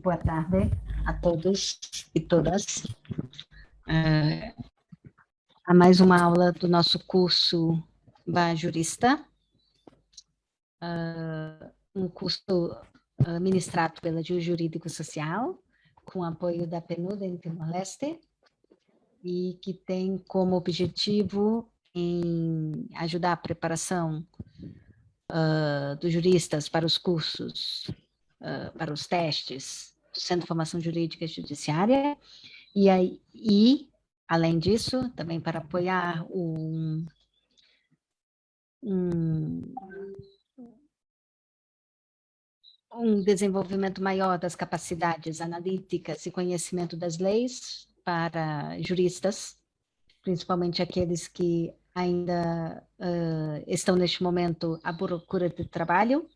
Boa tarde a todos e todas. A mais uma aula do nosso curso Ba Jurista, um curso ministrado pela Ju Jurídico Social, com apoio da PNUD em Timor-Leste, e que tem como objetivo em ajudar a preparação dos juristas para os cursos, para os testes do Centro de Formação Jurídica e Judiciária, e além disso, também para apoiar um desenvolvimento maior das capacidades analíticas e conhecimento das leis para juristas, principalmente aqueles que ainda estão neste momento à procura de trabalho,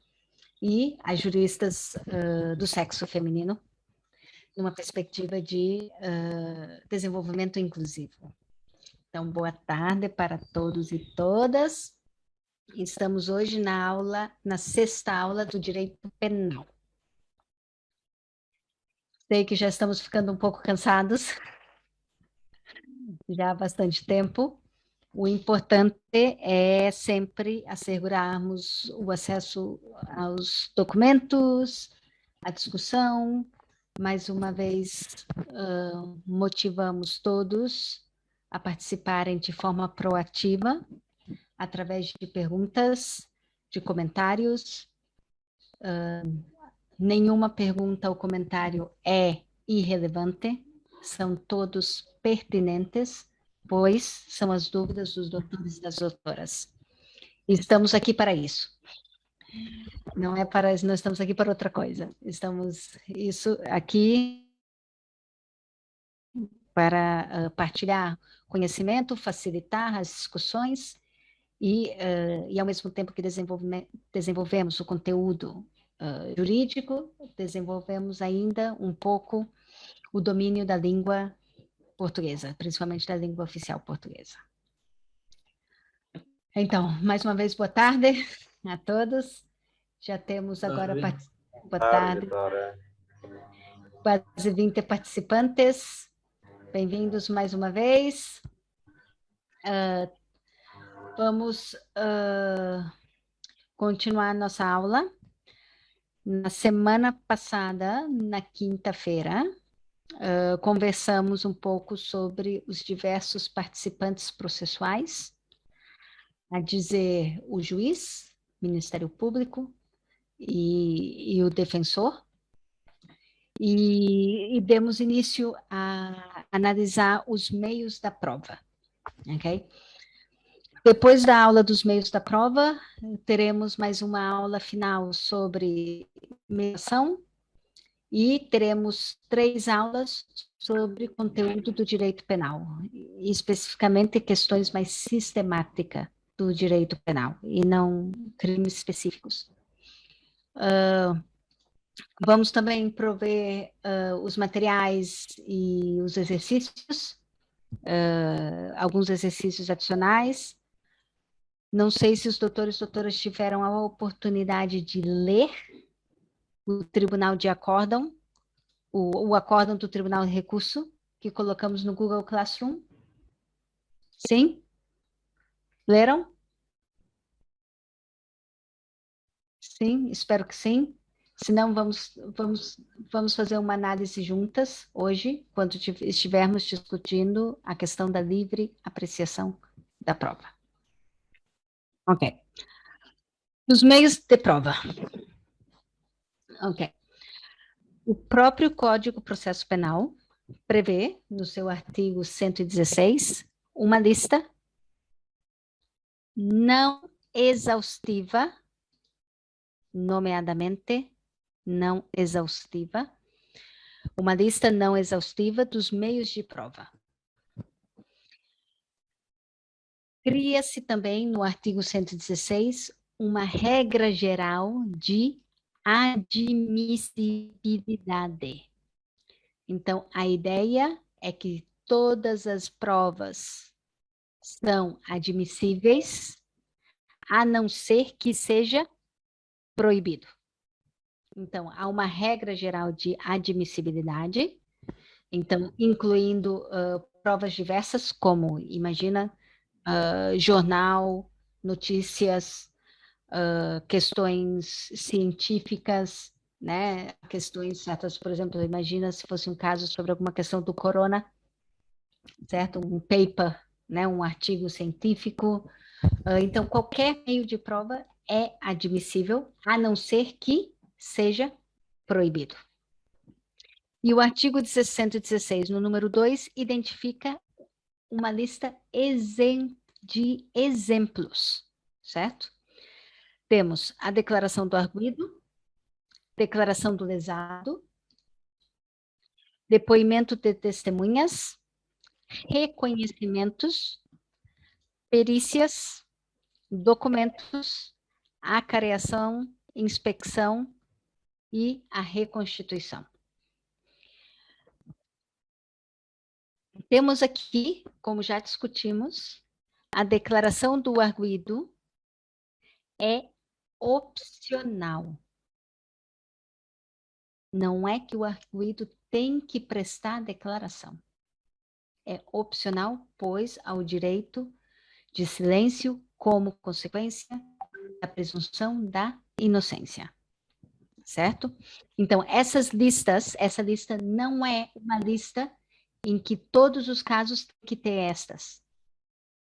e as juristas do sexo feminino, numa perspectiva de desenvolvimento inclusivo. Então, boa tarde para todos e todas. Estamos hoje na sexta aula do Direito Penal. Sei que já estamos ficando um pouco cansados, já há bastante tempo. O importante é sempre assegurarmos o acesso aos documentos, à discussão. Mais uma vez, motivamos todos a participarem de forma proativa, através de perguntas, de comentários. Nenhuma pergunta ou comentário é irrelevante, são todos pertinentes, pois são as dúvidas dos doutores e das doutoras. Estamos aqui para isso. Não estamos aqui para outra coisa. Estamos aqui para partilhar conhecimento, facilitar as discussões e ao mesmo tempo que desenvolvemos o conteúdo jurídico, desenvolvemos ainda um pouco o domínio da língua portuguesa, principalmente da língua oficial portuguesa. Então, mais uma vez, boa tarde a todos. Já temos agora... Boa tarde. Quase 20 participantes. Bem-vindos mais uma vez. Vamos continuar nossa aula. Na semana passada, na quinta-feira, conversamos um pouco sobre os diversos participantes processuais, a dizer, o juiz, Ministério Público e o defensor, e demos início a analisar os meios da prova, ok? Depois da aula dos meios da prova, teremos mais uma aula final sobre mediação e teremos 3 aulas sobre conteúdo do direito penal, especificamente questões mais sistemáticas do direito penal e não crimes específicos. Vamos também prover os materiais e os exercícios, alguns exercícios adicionais. Não sei se os doutores e doutoras tiveram a oportunidade de ler o Tribunal de Acórdão, o acórdão do Tribunal de Recurso, que colocamos no Google Classroom. Sim? Leram? Sim, espero que sim. Se não, vamos fazer uma análise juntas hoje, quando estivermos discutindo a questão da livre apreciação da prova. Ok. Os meios de prova. Ok. O próprio Código de Processo Penal prevê, no seu artigo 116, uma lista não exaustiva, nomeadamente não exaustiva, uma lista não exaustiva dos meios de prova. Cria-se também, no artigo 116, uma regra geral de admissibilidade. Então, a ideia é que todas as provas são admissíveis, a não ser que seja proibido. Então, há uma regra geral de admissibilidade, então, incluindo provas diversas, como, imagina, jornal, notícias, questões científicas, né? Questões certas, por exemplo, imagina se fosse um caso sobre alguma questão do corona, certo? Um paper, né? Um artigo científico. Então, qualquer meio de prova é admissível, a não ser que seja proibido. E o artigo 116, no número 2, identifica uma lista de exemplos, certo? Temos a declaração do arguido, declaração do lesado, depoimento de testemunhas, reconhecimentos, perícias, documentos, acareação, inspeção e a reconstituição. Temos aqui, como já discutimos, a declaração do arguido é opcional. Não é que o arguido tem que prestar declaração. É opcional, pois ao direito de silêncio como consequência da presunção da inocência. Certo? Então, essa lista não é uma lista em que todos os casos têm que ter estas.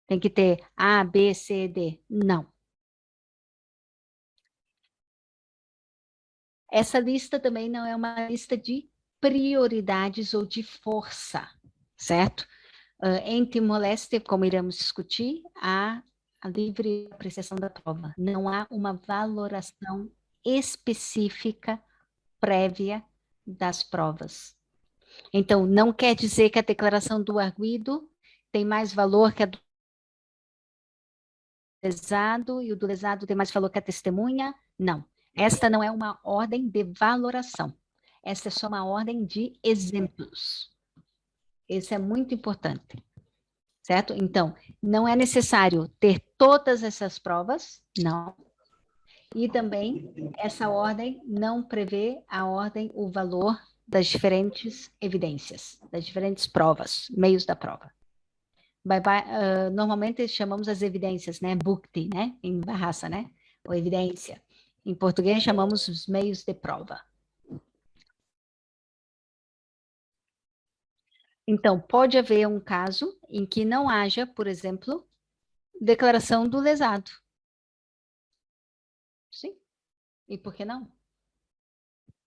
Tem que ter A, B, C, D. Não. Essa lista também não é uma lista de prioridades ou de força, certo? Em Timor-Leste, como iremos discutir, há a livre apreciação da prova. Não há uma valoração específica prévia das provas. Então, não quer dizer que a declaração do arguido tem mais valor que a do lesado e o do lesado tem mais valor que a testemunha. Não. Esta não é uma ordem de valoração. Esta é só uma ordem de exemplos. Isso é muito importante. Certo? Então, não é necessário ter todas essas provas, não. E também, essa ordem não prevê a ordem, o valor das diferentes evidências, das diferentes provas, meios da prova. Normalmente chamamos as evidências, né? Bukti, né? Em Bahasa, né? Ou evidência. Em português chamamos os meios de prova. Então, pode haver um caso em que não haja, por exemplo, declaração do lesado. Sim. E por que não?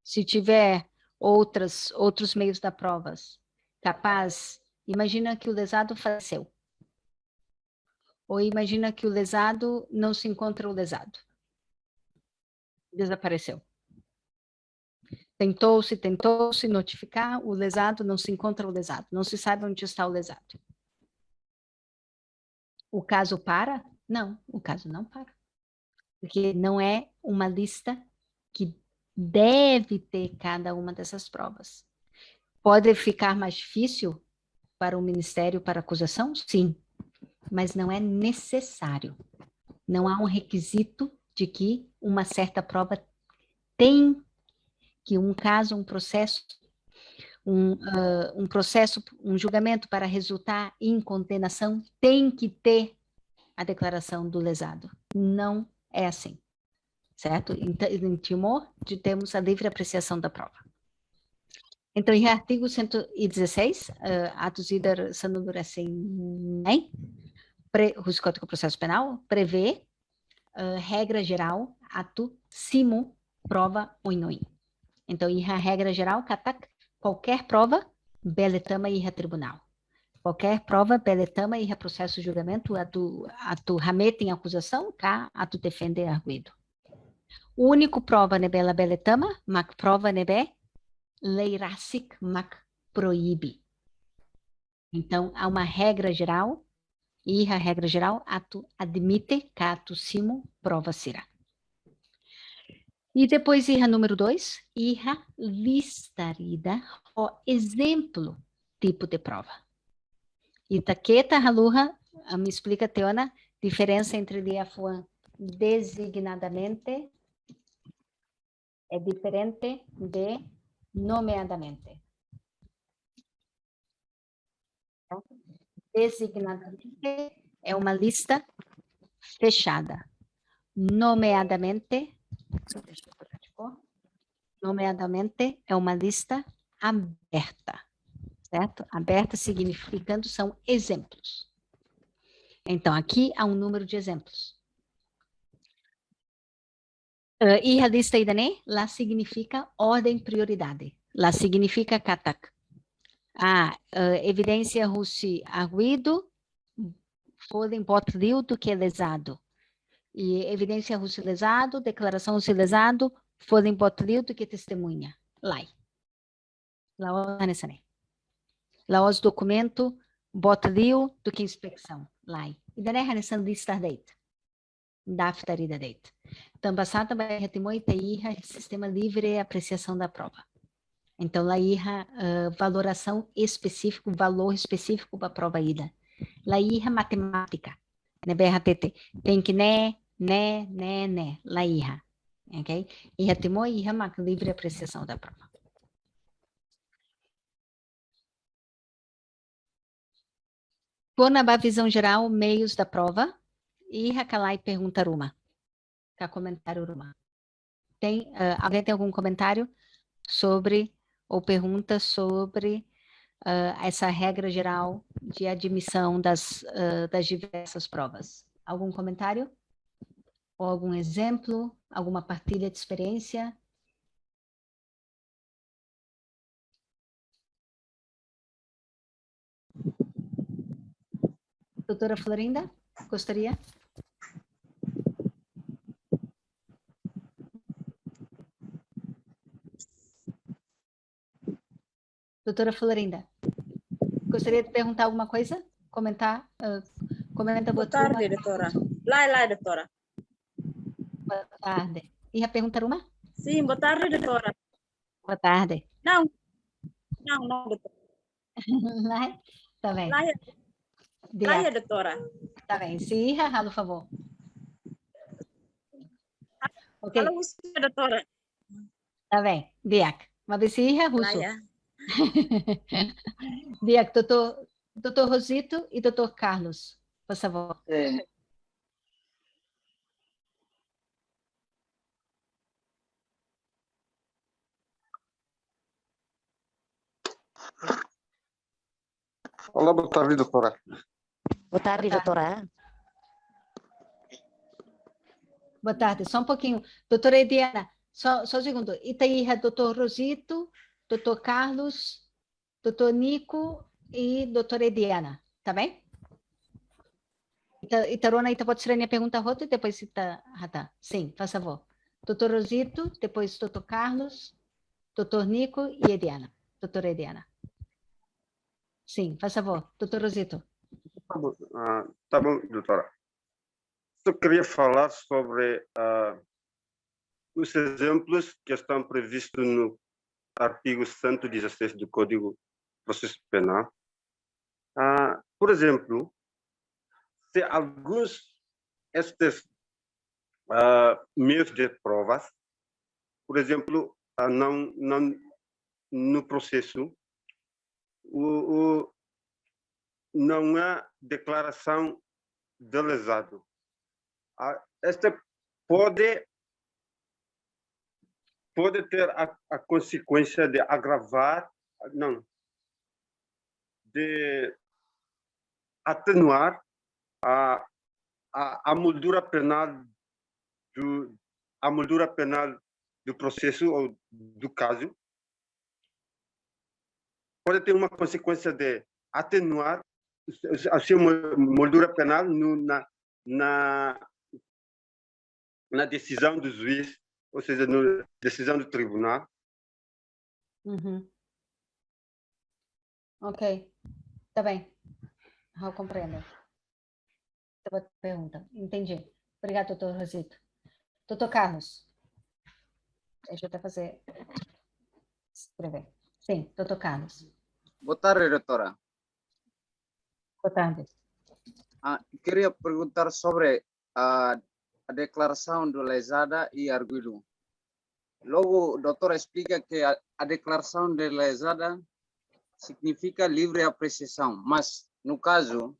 Se tiver outros meios da provas capaz, imagina que o lesado faleceu. Ou imagina que o lesado não se encontra o lesado. Desapareceu. Tentou-se notificar o lesado, não se encontra o lesado. Não se sabe onde está o lesado. O caso para? Não, o caso não para. Porque não é uma lista que deve ter cada uma dessas provas. Pode ficar mais difícil para o Ministério, para a acusação? Sim, mas não é necessário. Não há um requisito de que uma certa prova tem que um caso, um processo, um julgamento para resultar em condenação tem que ter a declaração do lesado. Não é assim, certo? Em Timor, temos a livre apreciação da prova. Então, em artigo 116, atos idar sanudurasen, né? O Código de Processo Penal prevê regra geral, ato simo, prova oinoi. Então, a regra geral, qualquer prova, beletama e tribunal. Qualquer prova, beletama e processo julgamento, atu ramete em acusação, cá, atu defender arguido. O único prova nebela beletama, mac prova nebe, leirasic mac proíbe. Então, há uma regra geral, e a regra geral, atu admite, atu simo, prova será. E depois, irra número 2, irra listarida, o exemplo, tipo de prova. Itaqueta, haluha, me explica, Teona, diferença entre diafuan designadamente é diferente de nomeadamente. Designadamente é uma lista fechada. Nomeadamente, nomeadamente é uma lista aberta, certo? Aberta significando são exemplos. Então, aqui há um número de exemplos. E a lista idane, lá significa ordem prioridade. Lá significa katak. Evidência russi arguido, foden potril do que lesado. E evidência russi lesado, declaração russi lesado, foden potril do que testemunha. Lá. Lá nesse. Lá os documento, potril do que inspeção. Lá. E daí nessa lista date. Daftarida date. Então, passar também retimou e sistema livre apreciação da prova. Então, lá irra valoração específico, valor específico para a prova ida. Lá irra matemática. Né, BRTT. Tem que né. Lá irra. Ok? Irra timó e irra livre apreciação da prova. Por na visão geral, meios da prova. Irra calai perguntar uma. Cá comentário uma. Alguém tem algum comentário sobre ou pergunta sobre essa regra geral de admissão das diversas provas? Algum comentário? Ou algum exemplo? Alguma partilha de experiência? Doutora Florinda, gostaria? Doutora Florinda, gostaria de perguntar alguma coisa? Comentar? Comenta, boa tarde, doutora. Lá, doutora. Boa tarde. Ia perguntar uma? Sim, boa tarde, doutora. Boa tarde. Não, doutora. Lá? Tá bem. Lá, doutora. Tá bem. Sim, por favor. Ok. Alô, doutora. Tá bem. Diak. Uma vez russo. Diak, doutor Rosito e doutor Carlos, por favor. Olá, boa tarde, doutora. Boa tarde, doutora. Boa tarde, só um pouquinho. Doutora Ediana, só um segundo. Itaíra, doutor Rosito, doutor Carlos, doutor Nico e doutora Ediana, tá bem? Itarona, pode ser a minha pergunta rota e depois Ita Rata. Sim, faz favor. Doutor Rosito, depois doutor Carlos, doutor Nico e Ediana. Doutora Ediana. Sim, faz favor. Doutor Rosito. Tá bom, doutora. Eu queria falar sobre os exemplos que estão previstos no artigo 116 do Código de Processo Penal. Por exemplo, se alguns destes meios de provas, por exemplo, não no processo, não há declaração de lesado. Esta pode ter a consequência de agravar, de atenuar a moldura penal do processo ou do caso. Pode ter uma consequência de atenuar a sua moldura penal na decisão do juiz, ou seja, na decisão do tribunal. Ok, tá bem. Eu compreendo. Boa pergunta, entendi. Obrigado, doutor Rosito. Doutor Carlos. Deixa eu até fazer. Escrever. Sim, doutor Carlos. Boa tarde, doutora. Boa tarde. Queria perguntar sobre a declaração do lesada e arguido. logo, doutora explica que a declaração de lesada significa livre apreciação, mas no caso,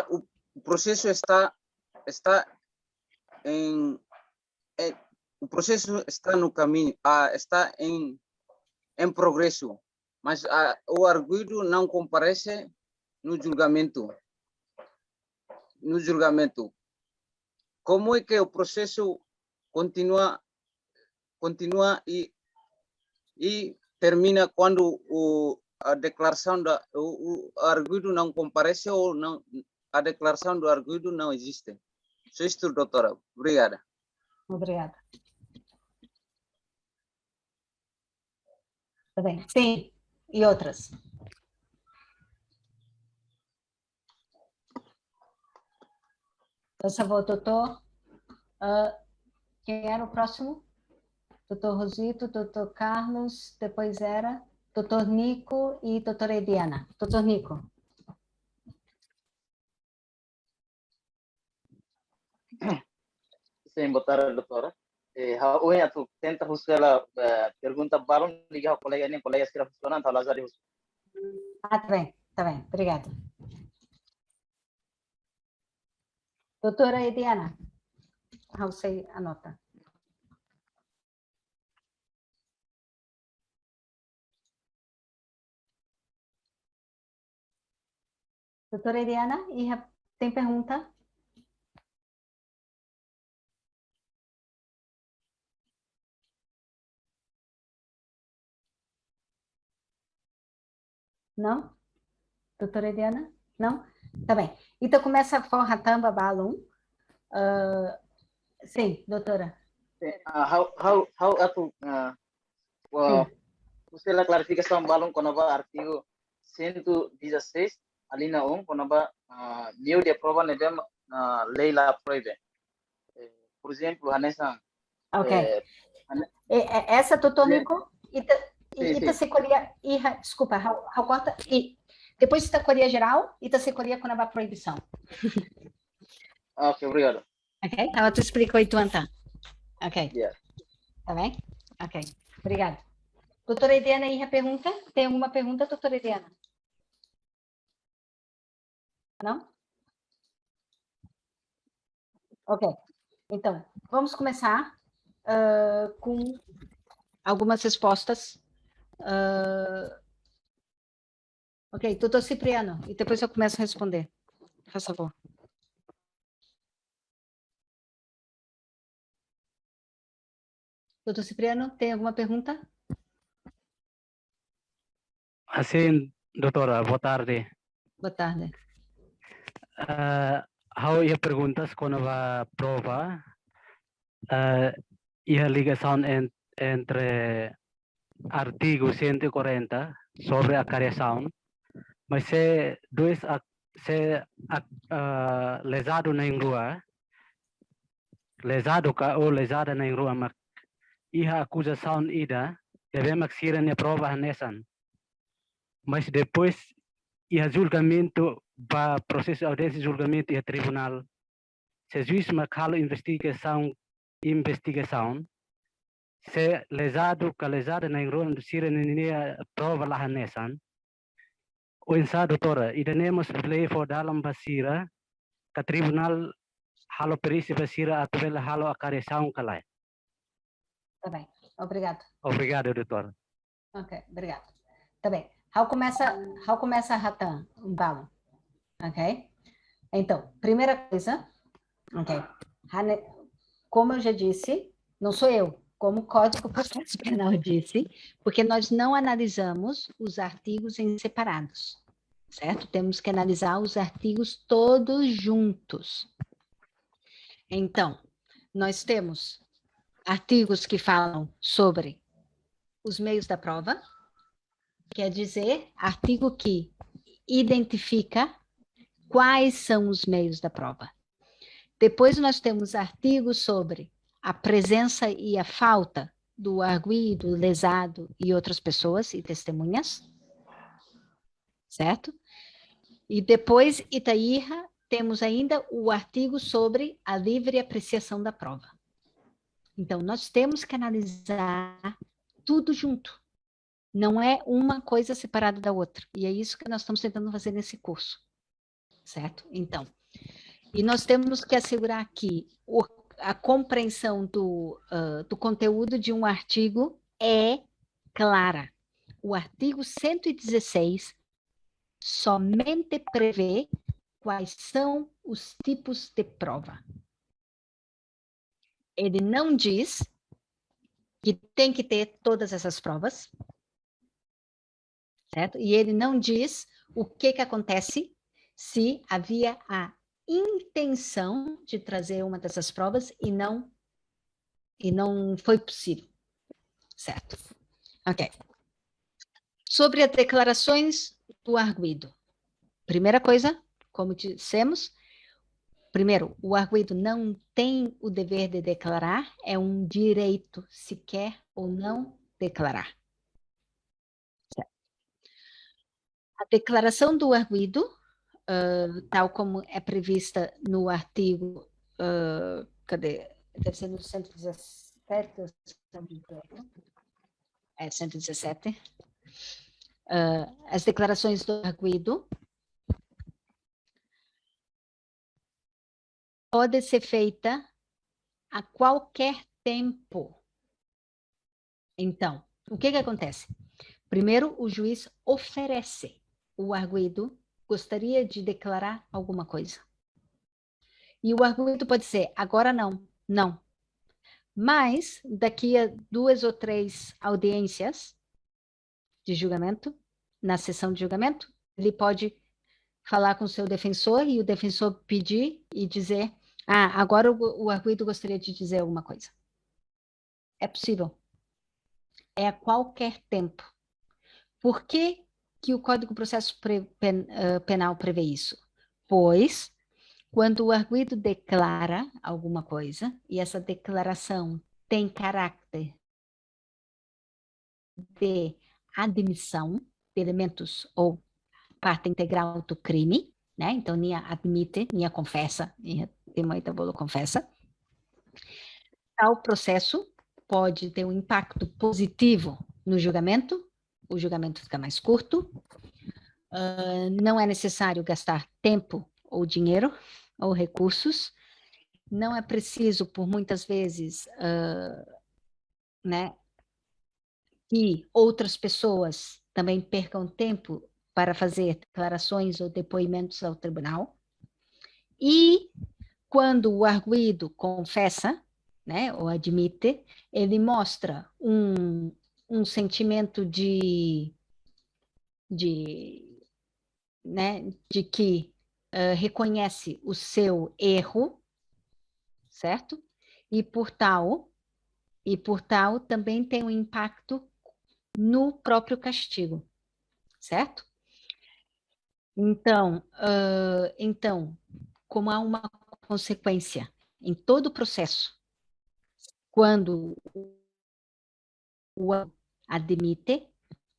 o processo está o processo está no caminho, está em progresso, mas o arguido não comparece no julgamento. Como é que o processo continua e termina quando a declaração o arguido não comparece ou não, a declaração do arguido não existe? Só isto, doutora. Obrigada. Obrigada. Tá bem. Sim, e outras? Por favor, doutor. Quem era o próximo? Doutor Rosito, doutor Carlos, depois era doutor Nico e doutora Ediana. Doutor Nico. Sim, boa tarde, doutora. Hoje eu tento responder a pergunta balão liga ao colega nem colega que funciona então lá já digo. Tá bem, obrigada. Doutora Ediana, você anota. Doutora Ediana, tem pergunta? Não? Doutora Ediana? Não? Tá bem. Então começa a forra tamba balão. Sim, doutora. How atu você a clarificação balão quando vai artigo 116 ali na quando vai meu de prova ne dem lei lá proíbe. Por exemplo, Hanessa. Ok. Essa doutor Nico ita secoria desculpa, how corta e depois está coria geral ita secoria quando vai proibição. Ok, obrigado. Ok, então tu explicou e tu então. Ok. Yeah. Tá bem? Ok, obrigada. Doutora Ediana, aí a pergunta? Tem alguma pergunta, doutora Ediana? Não? Ok, então, vamos começar com algumas respostas. Ok, doutor Cipriano, e depois eu começo a responder. Por favor. Doutor Cipriano, tem alguma pergunta? Assim, doutora, boa tarde. Boa tarde. How ia perguntas quando vai prova e a ligação entre artigo 140 sobre a cariação, mas se dois lesado na rua, lesado ou lesada na rua, mas a acusação ida devemos ser na prova nessa. Mas depois o julgamento para processo de audiência de julgamento e tribunal, se juiz macalo investigação, se lesado que lesada na rua sira na prova lá nessa. O insa doutora, idanemos play for dalam basira, que tribunal halo perisi basira atau halo akariação kalai. Tá bem, obrigado. Obrigado, doutora. Ok, obrigado. Tá bem. How começa a ratan, balo. Ok? Então, primeira coisa, ok? Como eu já disse, não sou eu, como o Código Processo Penal disse, porque nós não analisamos os artigos em separados, certo? Temos que analisar os artigos todos juntos. Então, nós temos artigos que falam sobre os meios da prova, quer dizer, artigo que identifica quais são os meios da prova. Depois nós temos artigos sobre a presença e a falta do arguido, lesado e outras pessoas e testemunhas, certo? E depois, Itaíra, temos ainda o artigo sobre a livre apreciação da prova. Então, nós temos que analisar tudo junto. Não é uma coisa separada da outra. E é isso que nós estamos tentando fazer nesse curso. Certo? Então, e nós temos que assegurar que a compreensão do conteúdo de um artigo é clara. O artigo 116 somente prevê quais são os tipos de prova. Ele não diz que tem que ter todas essas provas, certo? E ele não diz o que acontece se havia a intenção de trazer uma dessas provas e não foi possível, certo? Ok. Sobre as declarações do arguido. Primeira coisa, como dissemos, primeiro, o arguido não tem o dever de declarar, é um direito se quer ou não declarar. Certo. A declaração do arguido, tal como é prevista no artigo, cadê? Deve ser no 117, 117. As declarações do arguido pode ser feita a qualquer tempo. Então, o que acontece? Primeiro, o juiz oferece. O arguido gostaria de declarar alguma coisa. E o arguido pode ser, agora não, não. Mas, daqui a 2 ou 3 audiências de julgamento, na sessão de julgamento, ele pode falar com o seu defensor e o defensor pedir e dizer, agora o arguido gostaria de dizer alguma coisa. É possível. É a qualquer tempo. Por que o Código de Processo Penal prevê isso? Pois, quando o arguido declara alguma coisa, e essa declaração tem caráter de admissão de elementos ou parte integral do crime, né? Então, nem admite, nem confessa, confessa. Tal processo pode ter um impacto positivo no julgamento, o julgamento fica mais curto, não é necessário gastar tempo ou dinheiro ou recursos, não é preciso, por muitas vezes, né, que outras pessoas também percam tempo para fazer declarações ou depoimentos ao tribunal. E quando o arguido confessa, né, ou admite, ele mostra um sentimento de que reconhece o seu erro, certo? E por tal também tem um impacto no próprio castigo, certo? Então, como há uma consequência em todo o processo, quando o admite,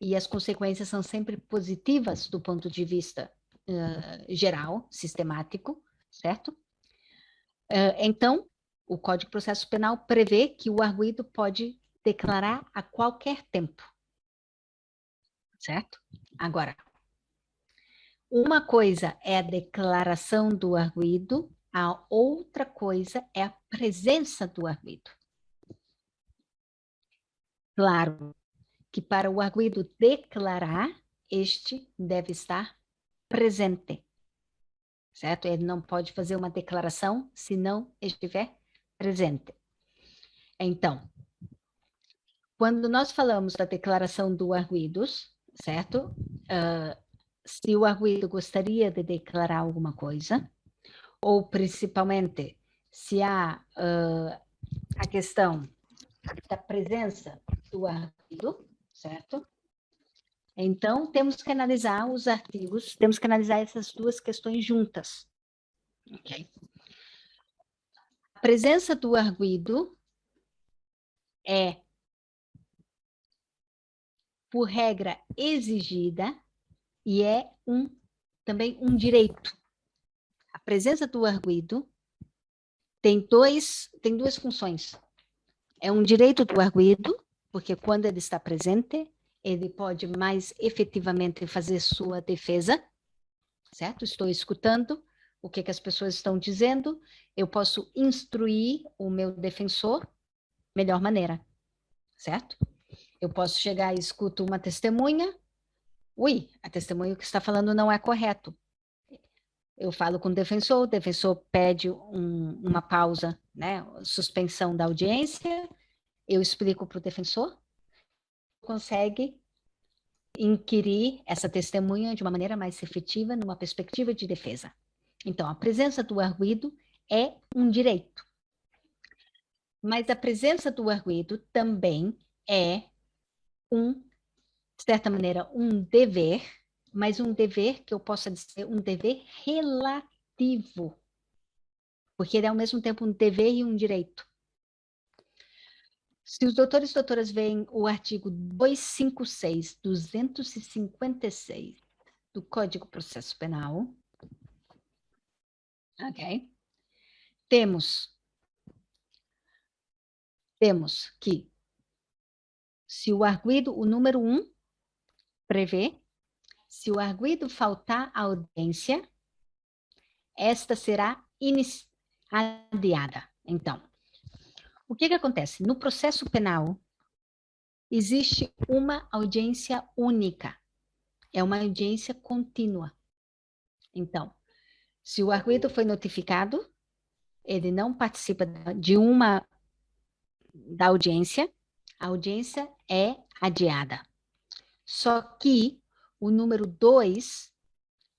e as consequências são sempre positivas do ponto de vista geral, sistemático, certo? Então, o Código de Processo Penal prevê que o arguido pode declarar a qualquer tempo, certo? Agora, uma coisa é a declaração do arguido, a outra coisa é a presença do arguido. Claro que para o arguido declarar, este deve estar presente, certo? Ele não pode fazer uma declaração se não estiver presente. Então, quando nós falamos da declaração do arguidos, certo? Se o arguido gostaria de declarar alguma coisa, ou principalmente se há a questão da presença do arguido, certo? Então, temos que analisar os artigos, temos que analisar essas duas questões juntas. Ok? A presença do arguido é, por regra, exigida e é também um direito. A presença do arguido tem duas funções. é um direito do arguido, porque quando ele está presente, ele pode mais efetivamente fazer sua defesa, certo? Estou escutando o que as pessoas estão dizendo, eu posso instruir o meu defensor melhor maneira, certo? Eu posso chegar e escuto uma testemunha, a testemunha que está falando não é correto. Eu falo com o defensor pede uma pausa, né, suspensão da audiência, eu explico para o defensor, consegue inquirir essa testemunha de uma maneira mais efetiva, numa perspectiva de defesa. Então, a presença do arguido é um direito. Mas a presença do arguido também é de certa maneira, um dever, mas um dever que eu possa dizer um dever relativo. Porque ele é ao mesmo tempo um dever e um direito. Se os doutores e doutoras veem o artigo 256 do Código de Processo Penal, ok? Temos que, se o arguido, o número 1, prevê, se o arguido faltar à audiência, esta será adiada. Então, o que acontece? No processo penal, existe uma audiência única. É uma audiência contínua. Então, se o arguido foi notificado, ele não participa da audiência, a audiência é adiada. Só que o número 2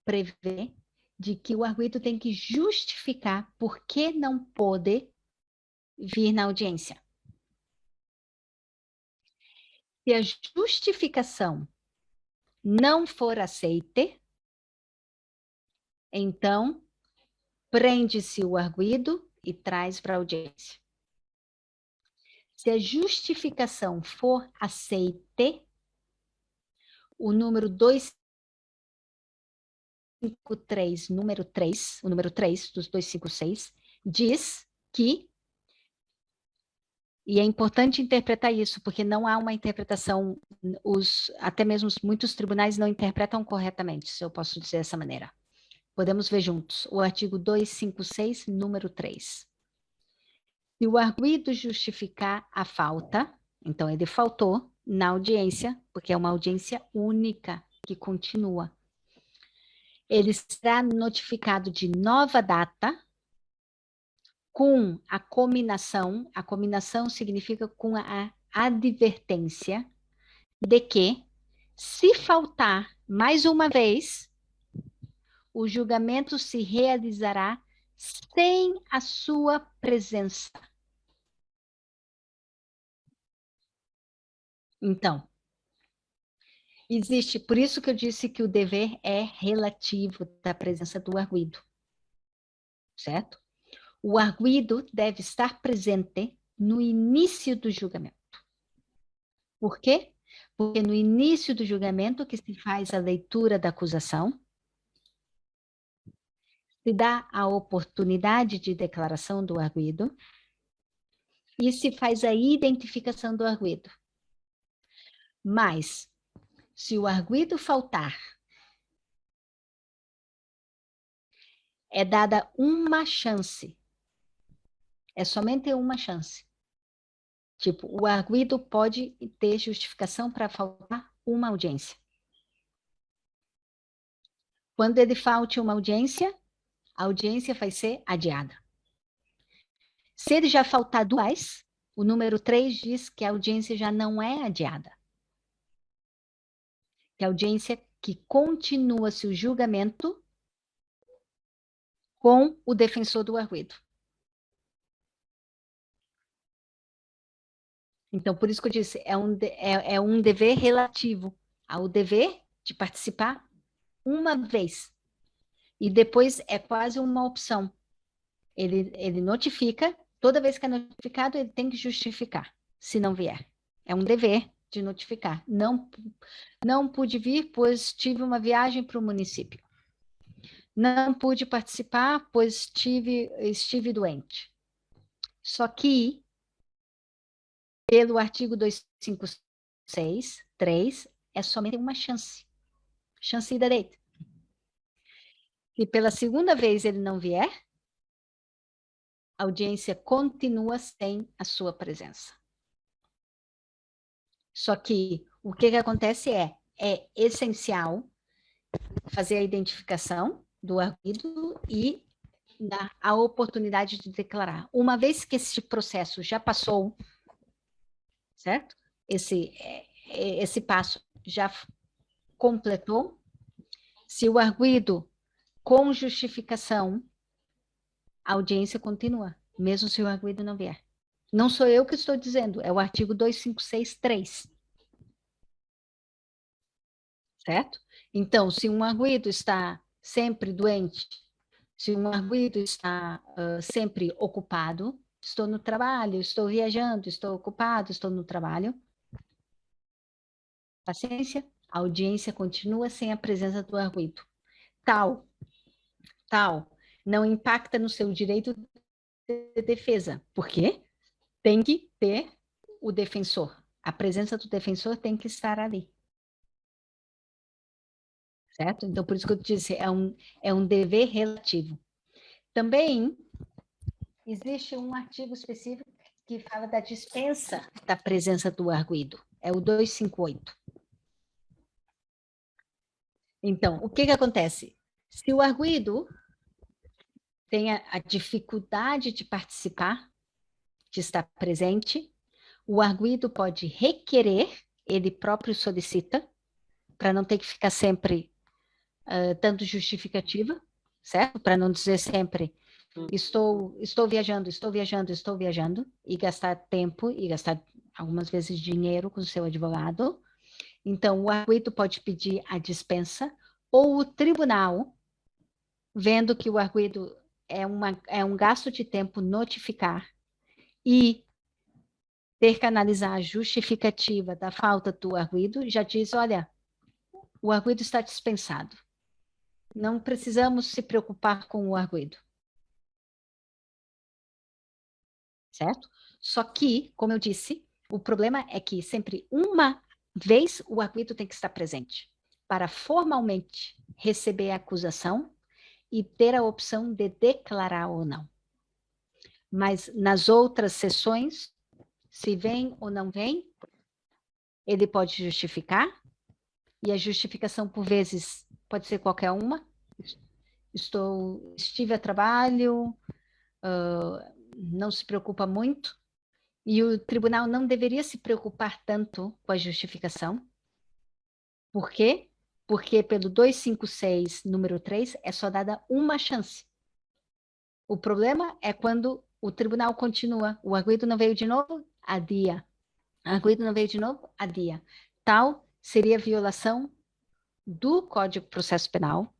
prevê de que o arguido tem que justificar por que não pode vir na audiência. Se a justificação não for aceita, então prende-se o arguido e traz para a audiência. Se a justificação for aceita, o número 253, número 3, o número 3 dos 256, diz que, e é importante interpretar isso, porque não há uma interpretação, até mesmo muitos tribunais não interpretam corretamente, se eu posso dizer dessa maneira. Podemos ver juntos, o artigo 256, número 3. Se o arguido justificar a falta, então ele faltou na audiência, porque é uma audiência única que continua. Ele será notificado de nova data com a cominação significa com a advertência de que, se faltar mais uma vez, o julgamento se realizará sem a sua presença. Então, existe, por isso que eu disse que o dever é relativo da presença do arguido, certo? O arguido deve estar presente no início do julgamento. Por quê? Porque no início do julgamento que se faz a leitura da acusação, se dá a oportunidade de declaração do arguido e se faz a identificação do arguido. Mas, se o arguido faltar, é dada uma chance. É somente uma chance. Tipo, o arguido pode ter justificação para faltar uma audiência. Quando ele falte uma audiência, a audiência vai ser adiada. Se ele já faltar duas, o número 3 diz que a audiência já não é adiada. Que a audiência que continua-se o julgamento com o defensor do arguido. Então, por isso que eu disse, é um dever relativo ao dever de participar uma vez. E depois é quase uma opção. Ele notifica, toda vez que é notificado, ele tem que justificar, se não vier. É um dever de notificar. Não pude vir, pois tive uma viagem para o município. Não pude participar, pois estive doente. Só que Pelo artigo 256, 3, é somente uma chance. Chance de direito. E pela segunda vez ele não vier, a audiência continua sem a sua presença. Só que o que acontece é essencial fazer a identificação do arguido e dar a oportunidade de declarar. Uma vez que esse processo já passou, certo? Esse passo já completou, se o arguido com justificação, a audiência continua, mesmo se o arguido não vier. Não sou eu que estou dizendo, é o artigo 256.3. Certo? Então, se um arguido está sempre doente, se um arguido está sempre ocupado, estou no trabalho, estou viajando, estou ocupado, estou no trabalho, paciência, a audiência continua sem a presença do arguido. Tal, não impacta no seu direito de defesa. Por quê? Tem que ter o defensor. A presença do defensor tem que estar ali. Certo? Então, por isso que eu disse, é um dever relativo. Também existe um artigo específico que fala da dispensa da presença do arguido. É o 258. Então, o que acontece? Se o arguido tem a dificuldade de participar, de estar presente, o arguido pode requerer, ele próprio solicita, para não ter que ficar sempre dando justificativa, certo? Para não dizer sempre, estou viajando, e gastar tempo, e gastar algumas vezes dinheiro com o seu advogado. Então, o arguido pode pedir a dispensa, ou o tribunal, vendo que o arguido é um gasto de tempo notificar, e ter que analisar a justificativa da falta do arguido, já diz, olha, o arguido está dispensado. Não precisamos se preocupar com o arguido. Certo? Só que, como eu disse, o problema é que sempre uma vez o arguido tem que estar presente para formalmente receber a acusação e ter a opção de declarar ou não. Mas nas outras sessões, se vem ou não vem, ele pode justificar, e a justificação, por vezes, pode ser qualquer uma. Estive a trabalho, não se preocupa muito, e o tribunal não deveria se preocupar tanto com a justificação. Por quê? Porque pelo 256, número 3, é só dada uma chance. O problema é quando o tribunal continua. O arguido não veio de novo, adia. O arguido não veio de novo, adia. Tal seria violação do Código de Processo Penal,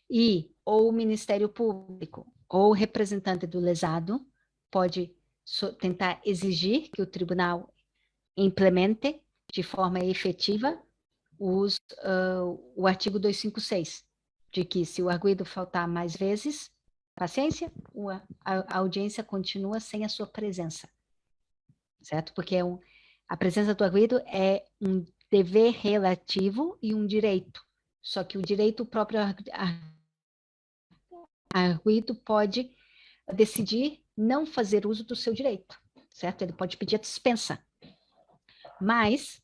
e ou o Ministério Público ou o representante do lesado pode tentar exigir que o tribunal implemente de forma efetiva o artigo 256, de que se o arguido faltar mais vezes, paciência, a audiência continua sem a sua presença. Certo? Porque a presença do arguido é um dever relativo e um direito. Só que o direito, o próprio arguido pode decidir não fazer uso do seu direito, certo? Ele pode pedir a dispensa. Mas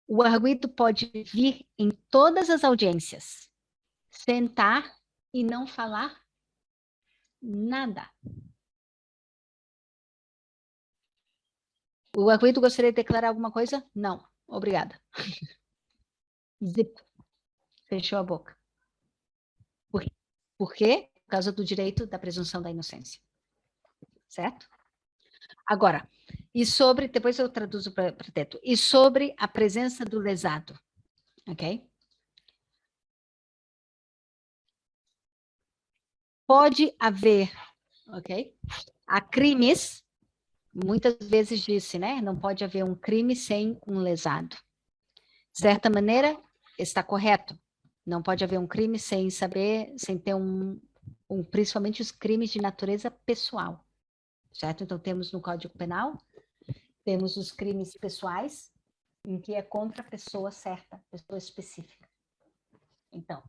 o arguido pode vir em todas as audiências, sentar e não falar nada. O arguido gostaria de declarar alguma coisa? Não. Obrigada. Zip. Fechou a boca. Por quê? Por causa do direito da presunção da inocência. Certo? Agora, depois eu traduzo para teto. E sobre a presença do lesado. Ok? Pode haver, ok? Há crimes, muitas vezes disse, né? Não pode haver um crime sem um lesado. De certa maneira, está correto. Não pode haver um crime sem ter principalmente os crimes de natureza pessoal, certo? Então, temos no Código Penal Temos os crimes pessoais, em que é contra a pessoa certa, pessoa específica. Então,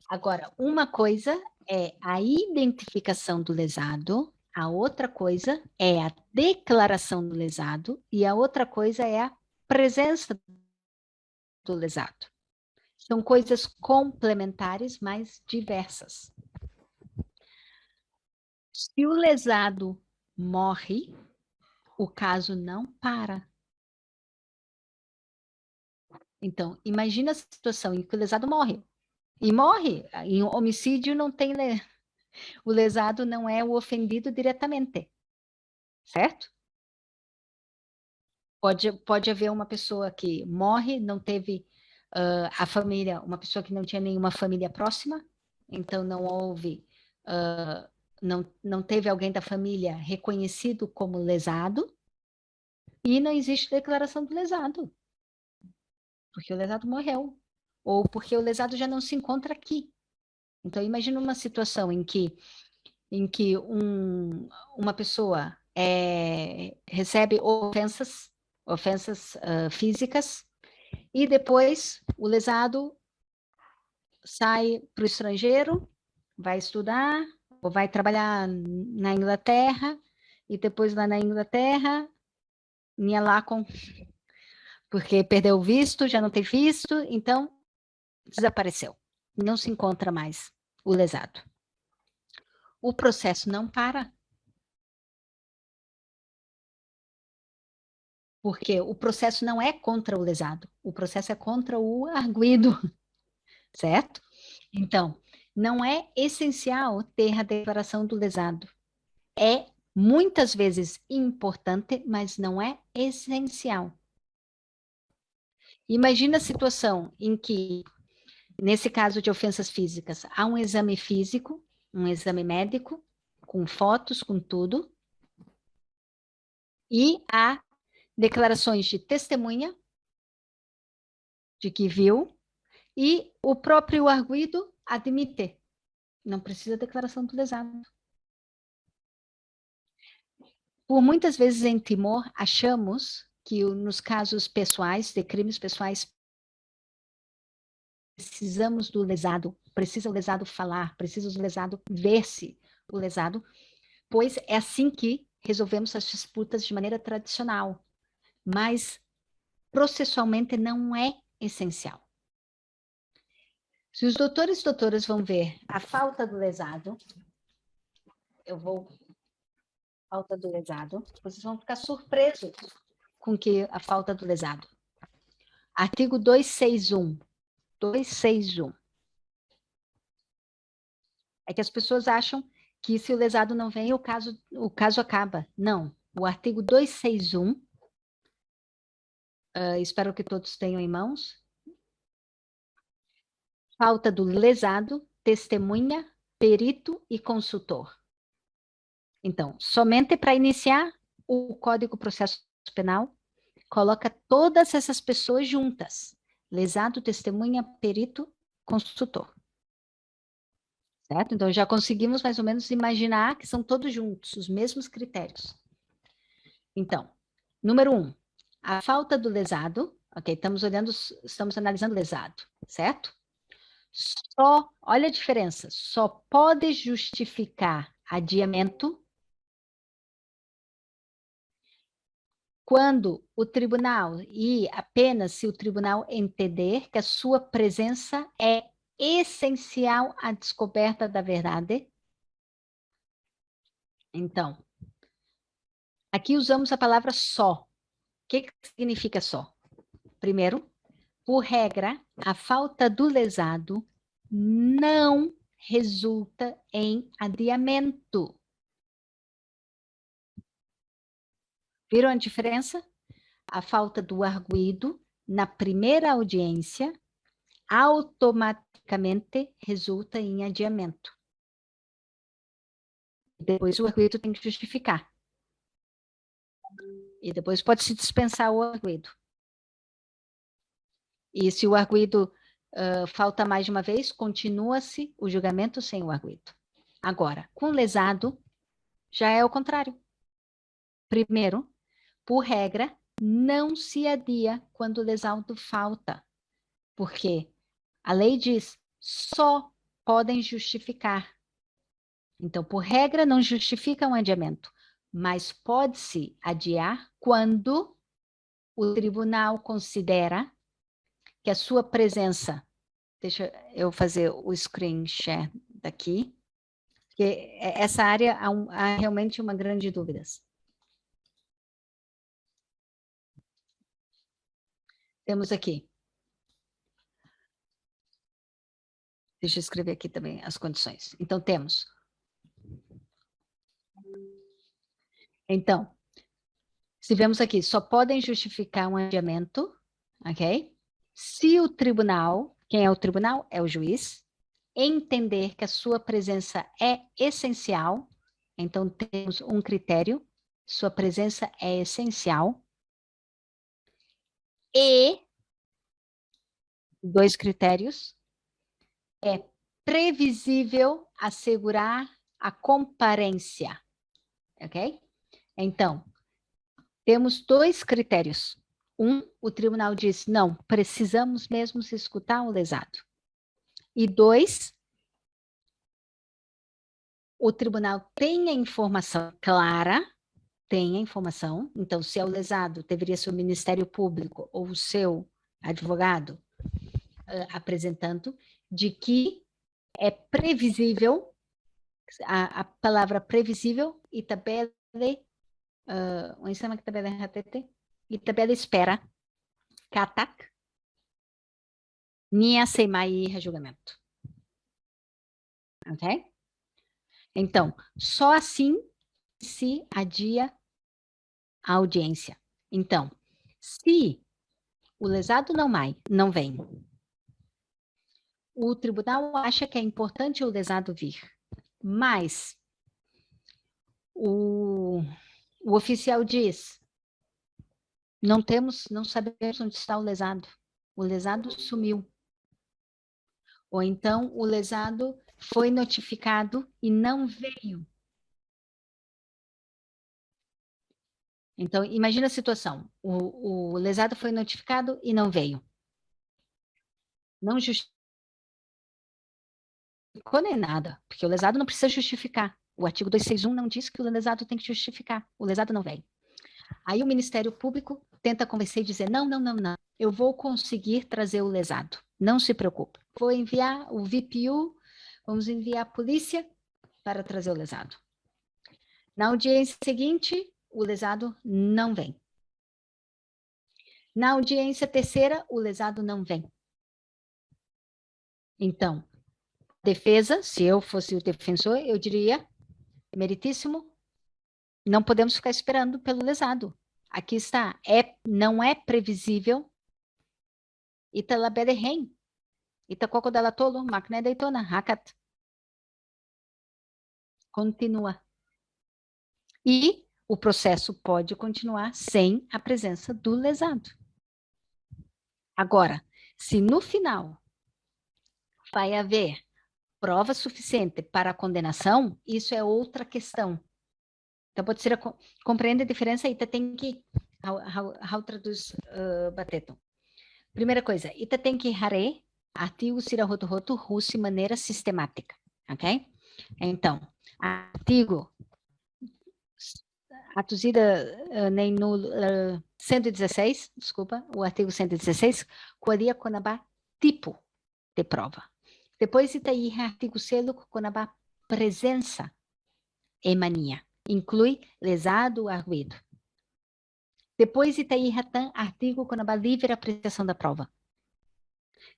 agora, uma coisa é a identificação do lesado, a outra coisa é a declaração do lesado e a outra coisa é a presença do lesado. São coisas complementares, mas diversas. Se o lesado morre, o caso não para. Então, imagina a situação em que o lesado morre. E morre. Em homicídio não tem... O lesado não é o ofendido diretamente. Certo? Pode haver uma pessoa que morre, não teve a família, uma pessoa que não tinha nenhuma família próxima, então não houve, não teve alguém da família reconhecido como lesado, e não existe declaração do lesado, porque o lesado morreu, ou porque o lesado já não se encontra aqui. Então, imagina uma situação em que uma pessoa recebe ofensas físicas, e depois o lesado sai para o estrangeiro, vai estudar, ou vai trabalhar na Inglaterra, e depois lá na Inglaterra, porque perdeu o visto, já não tem visto, então desapareceu. Não se encontra mais o lesado. O processo não para. Porque o processo não é contra o lesado, o processo é contra o arguido, certo? Então, não é essencial ter a declaração do lesado. É muitas vezes importante, mas não é essencial. Imagina a situação em que, nesse caso de ofensas físicas, há um exame físico, um exame médico, com fotos, com tudo, e há declarações de testemunha, de que viu, e o próprio arguido admite. Não precisa declaração do lesado. Por muitas vezes em Timor, achamos que nos casos pessoais, de crimes pessoais, precisamos do lesado, precisa o lesado falar, precisa o lesado ver-se o lesado, pois é assim que resolvemos as disputas de maneira tradicional. Mas, processualmente, não é essencial. Se os doutores e doutoras vão ver a falta do lesado, falta do lesado, vocês vão ficar surpresos com que a falta do lesado. Artigo 261. 261. É que as pessoas acham que se o lesado não vem, o caso acaba. Não. O artigo 261, espero que todos tenham em mãos. Falta do lesado, testemunha, perito e consultor. Então, somente para iniciar o Código de Processo Penal, coloca todas essas pessoas juntas. Lesado, testemunha, perito, consultor. Certo? Então, já conseguimos mais ou menos imaginar que são todos juntos, os mesmos critérios. Então, número 1, a falta do lesado, ok, estamos analisando o lesado, certo? Olha a diferença, só pode justificar adiamento quando o tribunal, e apenas se o tribunal entender que a sua presença é essencial à descoberta da verdade. Então, aqui usamos a palavra só. O que significa só? Primeiro, por regra, a falta do lesado não resulta em adiamento. Viram a diferença? A falta do arguido na primeira audiência automaticamente resulta em adiamento. Depois o arguido tem que justificar. E depois pode-se dispensar o arguido. E se o arguido falta mais de uma vez, continua-se o julgamento sem o arguido. Agora, com lesado, já é o contrário. Primeiro, por regra, não se adia quando o lesado falta, porque a lei diz só podem justificar. Então, por regra, não justifica um adiamento, mas pode-se adiar quando o tribunal considera que a sua presença, deixa eu fazer o screen share daqui, porque essa área há realmente uma grande dúvida. Temos aqui. Deixa eu escrever aqui também as condições. Então, temos. Então, se vemos aqui, só podem justificar um adiamento, ok? Se o tribunal, quem é o tribunal? É o juiz, entender que a sua presença é essencial, então temos um critério, sua presença é essencial, e 2 critérios, é previsível assegurar a comparência, ok? Então, temos 2 critérios. O tribunal diz, não, precisamos mesmo escutar o lesado. E 2, o tribunal tem a informação clara, tem a informação, então, se é o lesado, deveria ser o Ministério Público ou o seu advogado apresentando, de que é previsível, a palavra previsível, e tabela, tabela espera, katak, nia semai julgamento. Ok? Então, só assim se adia a audiência. Então, se o lesado não vem, o tribunal acha que é importante o lesado vir, mas o oficial diz, não sabemos onde está o lesado sumiu. Ou então o lesado foi notificado e não veio. Então, imagina a situação, o lesado foi notificado e não veio. Não justificou nem nada, porque o lesado não precisa justificar. O artigo 261 não diz que o lesado tem que justificar. O lesado não vem. Aí o Ministério Público tenta convencer e dizer, não, eu vou conseguir trazer o lesado. Não se preocupe. Vou enviar o VPU, vamos enviar a polícia para trazer o lesado. Na audiência seguinte, o lesado não vem. Na audiência terceira, o lesado não vem. Então, defesa, se eu fosse o defensor, eu diria, meritíssimo, não podemos ficar esperando pelo lesado. Aqui está, não é previsível. Italabederem, Itacocodalatolo, máquina deitona, hakat. Continua. E o processo pode continuar sem a presença do lesado. Agora, se no final vai haver prova suficiente para a condenação, isso é outra questão. Então, pode ser, compreende a diferença? Ita tem que, how traduz, Bateto? Primeira coisa, ita tem que hare, artigo sirahoto russo de maneira sistemática, ok? Então, artigo, atuzida nem no 116, desculpa, o artigo 116, quaria conabá tipo de prova. Depois ita aí artigo selo conabá presença e mania. Inclui lesado ou arguido. Depois ita aí artigo conabá livre apreciação da prova.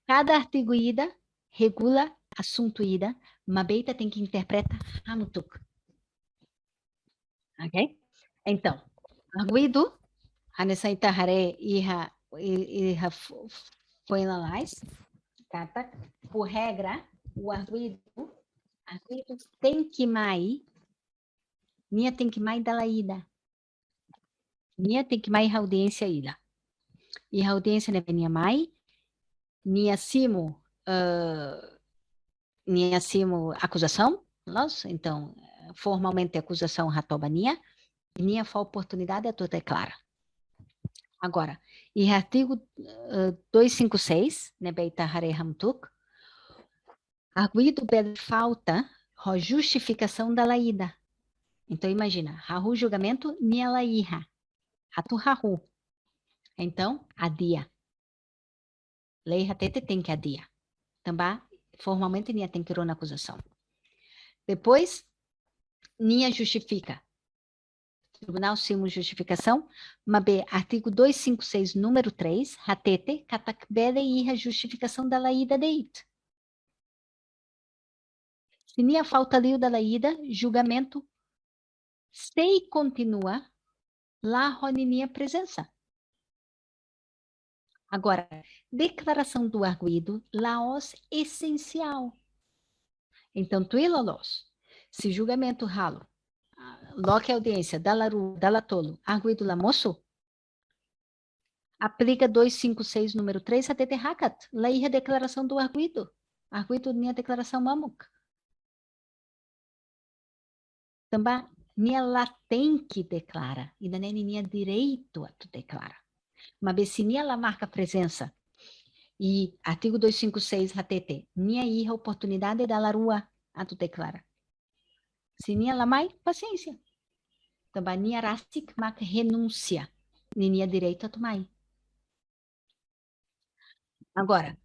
Cada artigo ida regula assunto ida, mabeita tem que interpretar hamutuk. Ok? Então, arguido, hanessa itahare iha foi analais, por regra, o arguido tem que mai, nia tem que mai da ida. Nia tem que mai audiência ida. E a audiência ne venia mai, nia simo acusação, então, formalmente a acusação ratobania, nia foi oportunidade a tu declara. Agora, e artigo 256, né, beita hare hamtuk, arguido pela falta, a justificação da laída. Então, imagina, haru julgamento, nia laíha, hatu haru. Então, adia. Lei hatete tem que adiar. Também, formalmente, nia tem que ir na acusação. Depois, nia justifica. Tribunal Sumo Justificação, Mabe, artigo 256, número 3, hatete, katakbele iha justificação da laída deit. Se nia falta liu da laída, julgamento, sei continua, lá roninia presença. Agora, declaração do arguido, laos essencial. Então, tu e lolos, se julgamento ralo, loque audiência, dalaru, dalatolo, arguido lamoço, aplica 256, número 3, a hakat, laí a declaração do arguido minha declaração mamuk. Também, minha lá tem que declara, e nem minha direito a tu declara. Mas se minha lá marca presença, e artigo 256, HTT, minha a oportunidade da larua a tu declara. Se minha lá mais, paciência. Também minha rastik marca renúncia, minha direito a tu mais. Agora,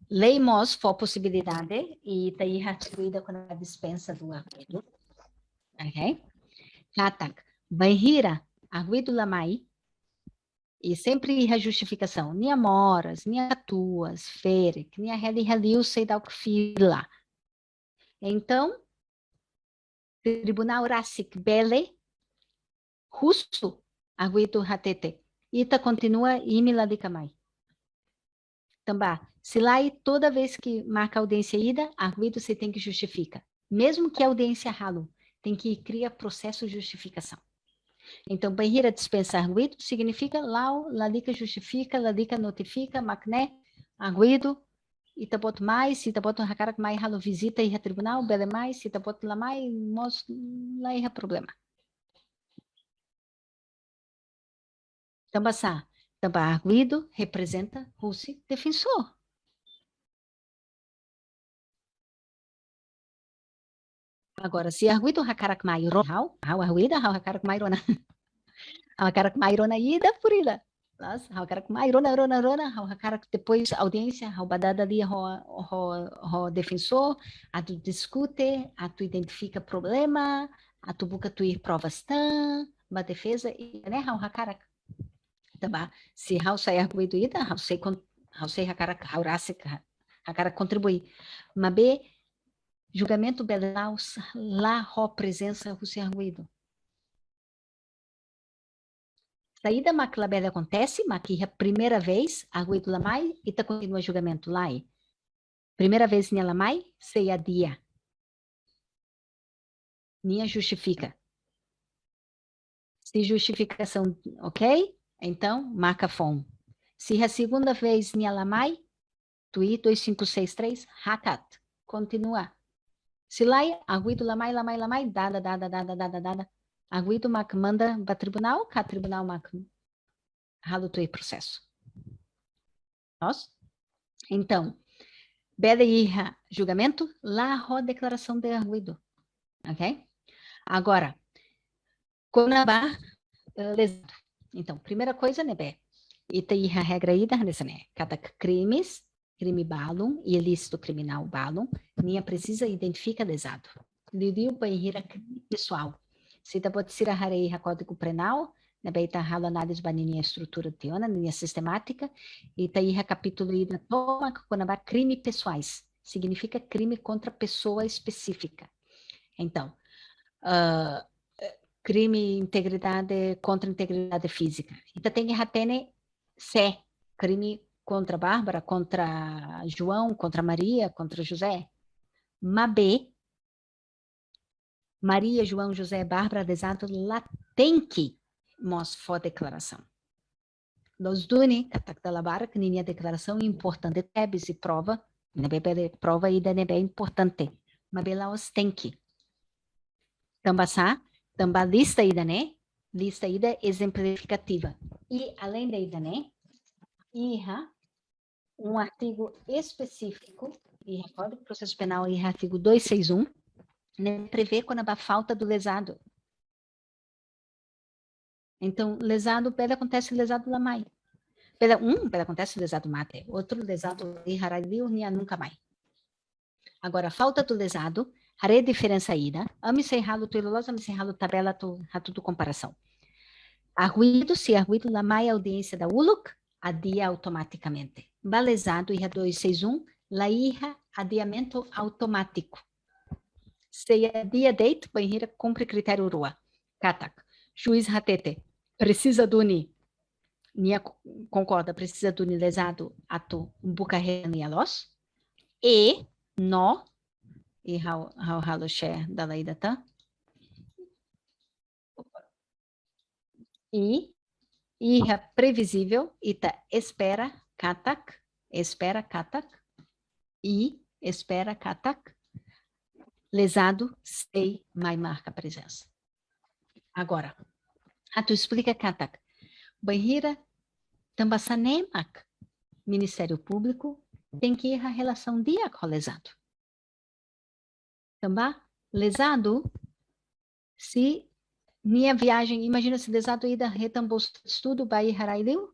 lei mos for possibilidade, e está aí atribuída com a dispensa do arguido. Ok? Katak, banhira, arguido lamai, e sempre a justificação, nia moras, nia tuas, ferek, nia heliu, sei da o que fila. Então, Tribunal Rasik Bele, justo, arguido hatete, ita continua imila de camai. Também, se lá e toda vez que marca audiência ida, arguido você tem que justifica. Mesmo que a audiência ralo, tem que criar processo de justificação. Então, banheira dispensa arguido significa lau, ladica justifica, ladica notifica, macné, arguido, itabot mais, itabot hakarak mai halo visita e tribunal, bele mais, itabot la mai, mos lá é problema. Tambasa, também arguido representa o defensor. Agora, se arguido hakarak mai ron, hau arguida, hau hakarak mai rona. Hau hakarak mai rona ida furida. Hau hakarak mai rona, hau hakarak depois audiência, hau badada ali ho defensor, a tu discute, a tu identifica problema, a tu busca tu ir provas tan, ba defesa, né, hau hakarak. Também, se hau sai arguido ida, hau sei hakarak, hau rasik, hakarak contribuir. Mas B, julgamento belaus lá ho presença o seu arguido. Saída maclabela acontece, mas que a primeira vez arguido lamai e tá continua julgamento lá. Primeira vez nia lamai, sei a dia. Nia justifica. Se justificação, ok? Então, marca fom. Se a segunda vez nia lamai, tui 2563 hakat. Continua. Se lá, arguido lamai, dada. Arguido mac manda para tribunal, cá tribunal mac ralo tu processo. Nós? Então, bela irra julgamento, lá a declaração de arguido. Ok? Agora, conabá lesado. Então, primeira coisa, né, bé? Ita irra regra ida, né, cada crimes, crime balum e ilícito criminal balum, minha precisa identifica lesado. Lidiu para irra crime pessoal. Se tá pode ser a harei a código penal, né, bem tá ralo análise baninha estrutura teona, linha sistemática, e tá aí a capítulo ida toma quando crime pessoais, significa crime contra pessoa específica. Então, crime integridade contra integridade física. Então tem que ter C, crime contra Bárbara, contra João, contra Maria, contra José. Mas B, Maria, João, José, Bárbara, desado, lá tem que mostrar declaração. Los duni, katak da labara, que ninha declaração importante, tebis e prova, nebe prova ida nebe importante, mas bela os tem que. Tambasá, tamba lista ida né, lista ida exemplificativa. E, além da ida, né? Iha, um artigo específico, e Código de Processo Penal, e artigo 261, né, prevê quando há falta do lesado. Então, lesado, pele acontece lesado lá mais. Pele acontece lesado mate, outro lesado e haraliu nunca mais. Agora, falta do lesado, haré diferença ida, ame se ralo tu ilosa, ame se ralo tabela tu tudo comparação. Arguido, se arguido lá mais audiência da ULUC, adia automaticamente. Balesado, IRA 261, lá IRA, adiamento automático. Se adia date, banheira, cumpre critério RUA. Katak, juiz ratete, precisa do UNI. Nia concorda, precisa do UNI lesado, ato, bucarre, nia los. E, no, e halo share da lei da tá. E, IRA previsível, ita espera katak, e espera katak, lesado, sei, mai marca presença. Agora, tu explica katak, banheira, tambasanemak, Ministério Público, tem que ir a relação dia com o lesado. Também, lesado, se minha viagem, imagina se lesado ida retambou estudo, vai harailiu,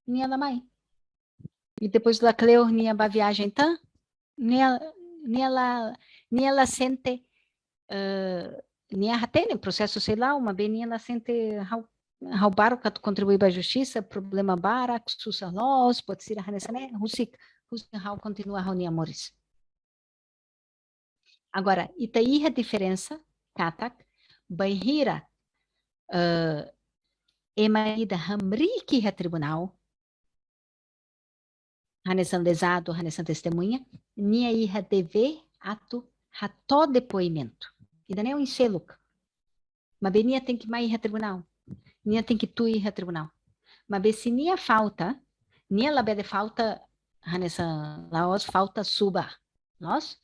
minha lamai. E depois da cleo, minha ba viagem tá, minha ela sente, minha ratene, processo sei lá, uma bem ela sente roubar que contribui para a justiça, problema bara, sussa los, pode ser a hanesane, husik hau continua a nia amores. Agora, itaí a diferença, katak, baihira, emaida hamriki a tribunal, hanesan lesado, hanesan testemunha, nia iha dever ato rato depoimento. E daí é um enseluk. Mas nia tem que mais ir a tribunal. Nia tem que tu ir a tribunal. Mas se nia falta, nia labede falta, hanesan laos falta suba. Nós,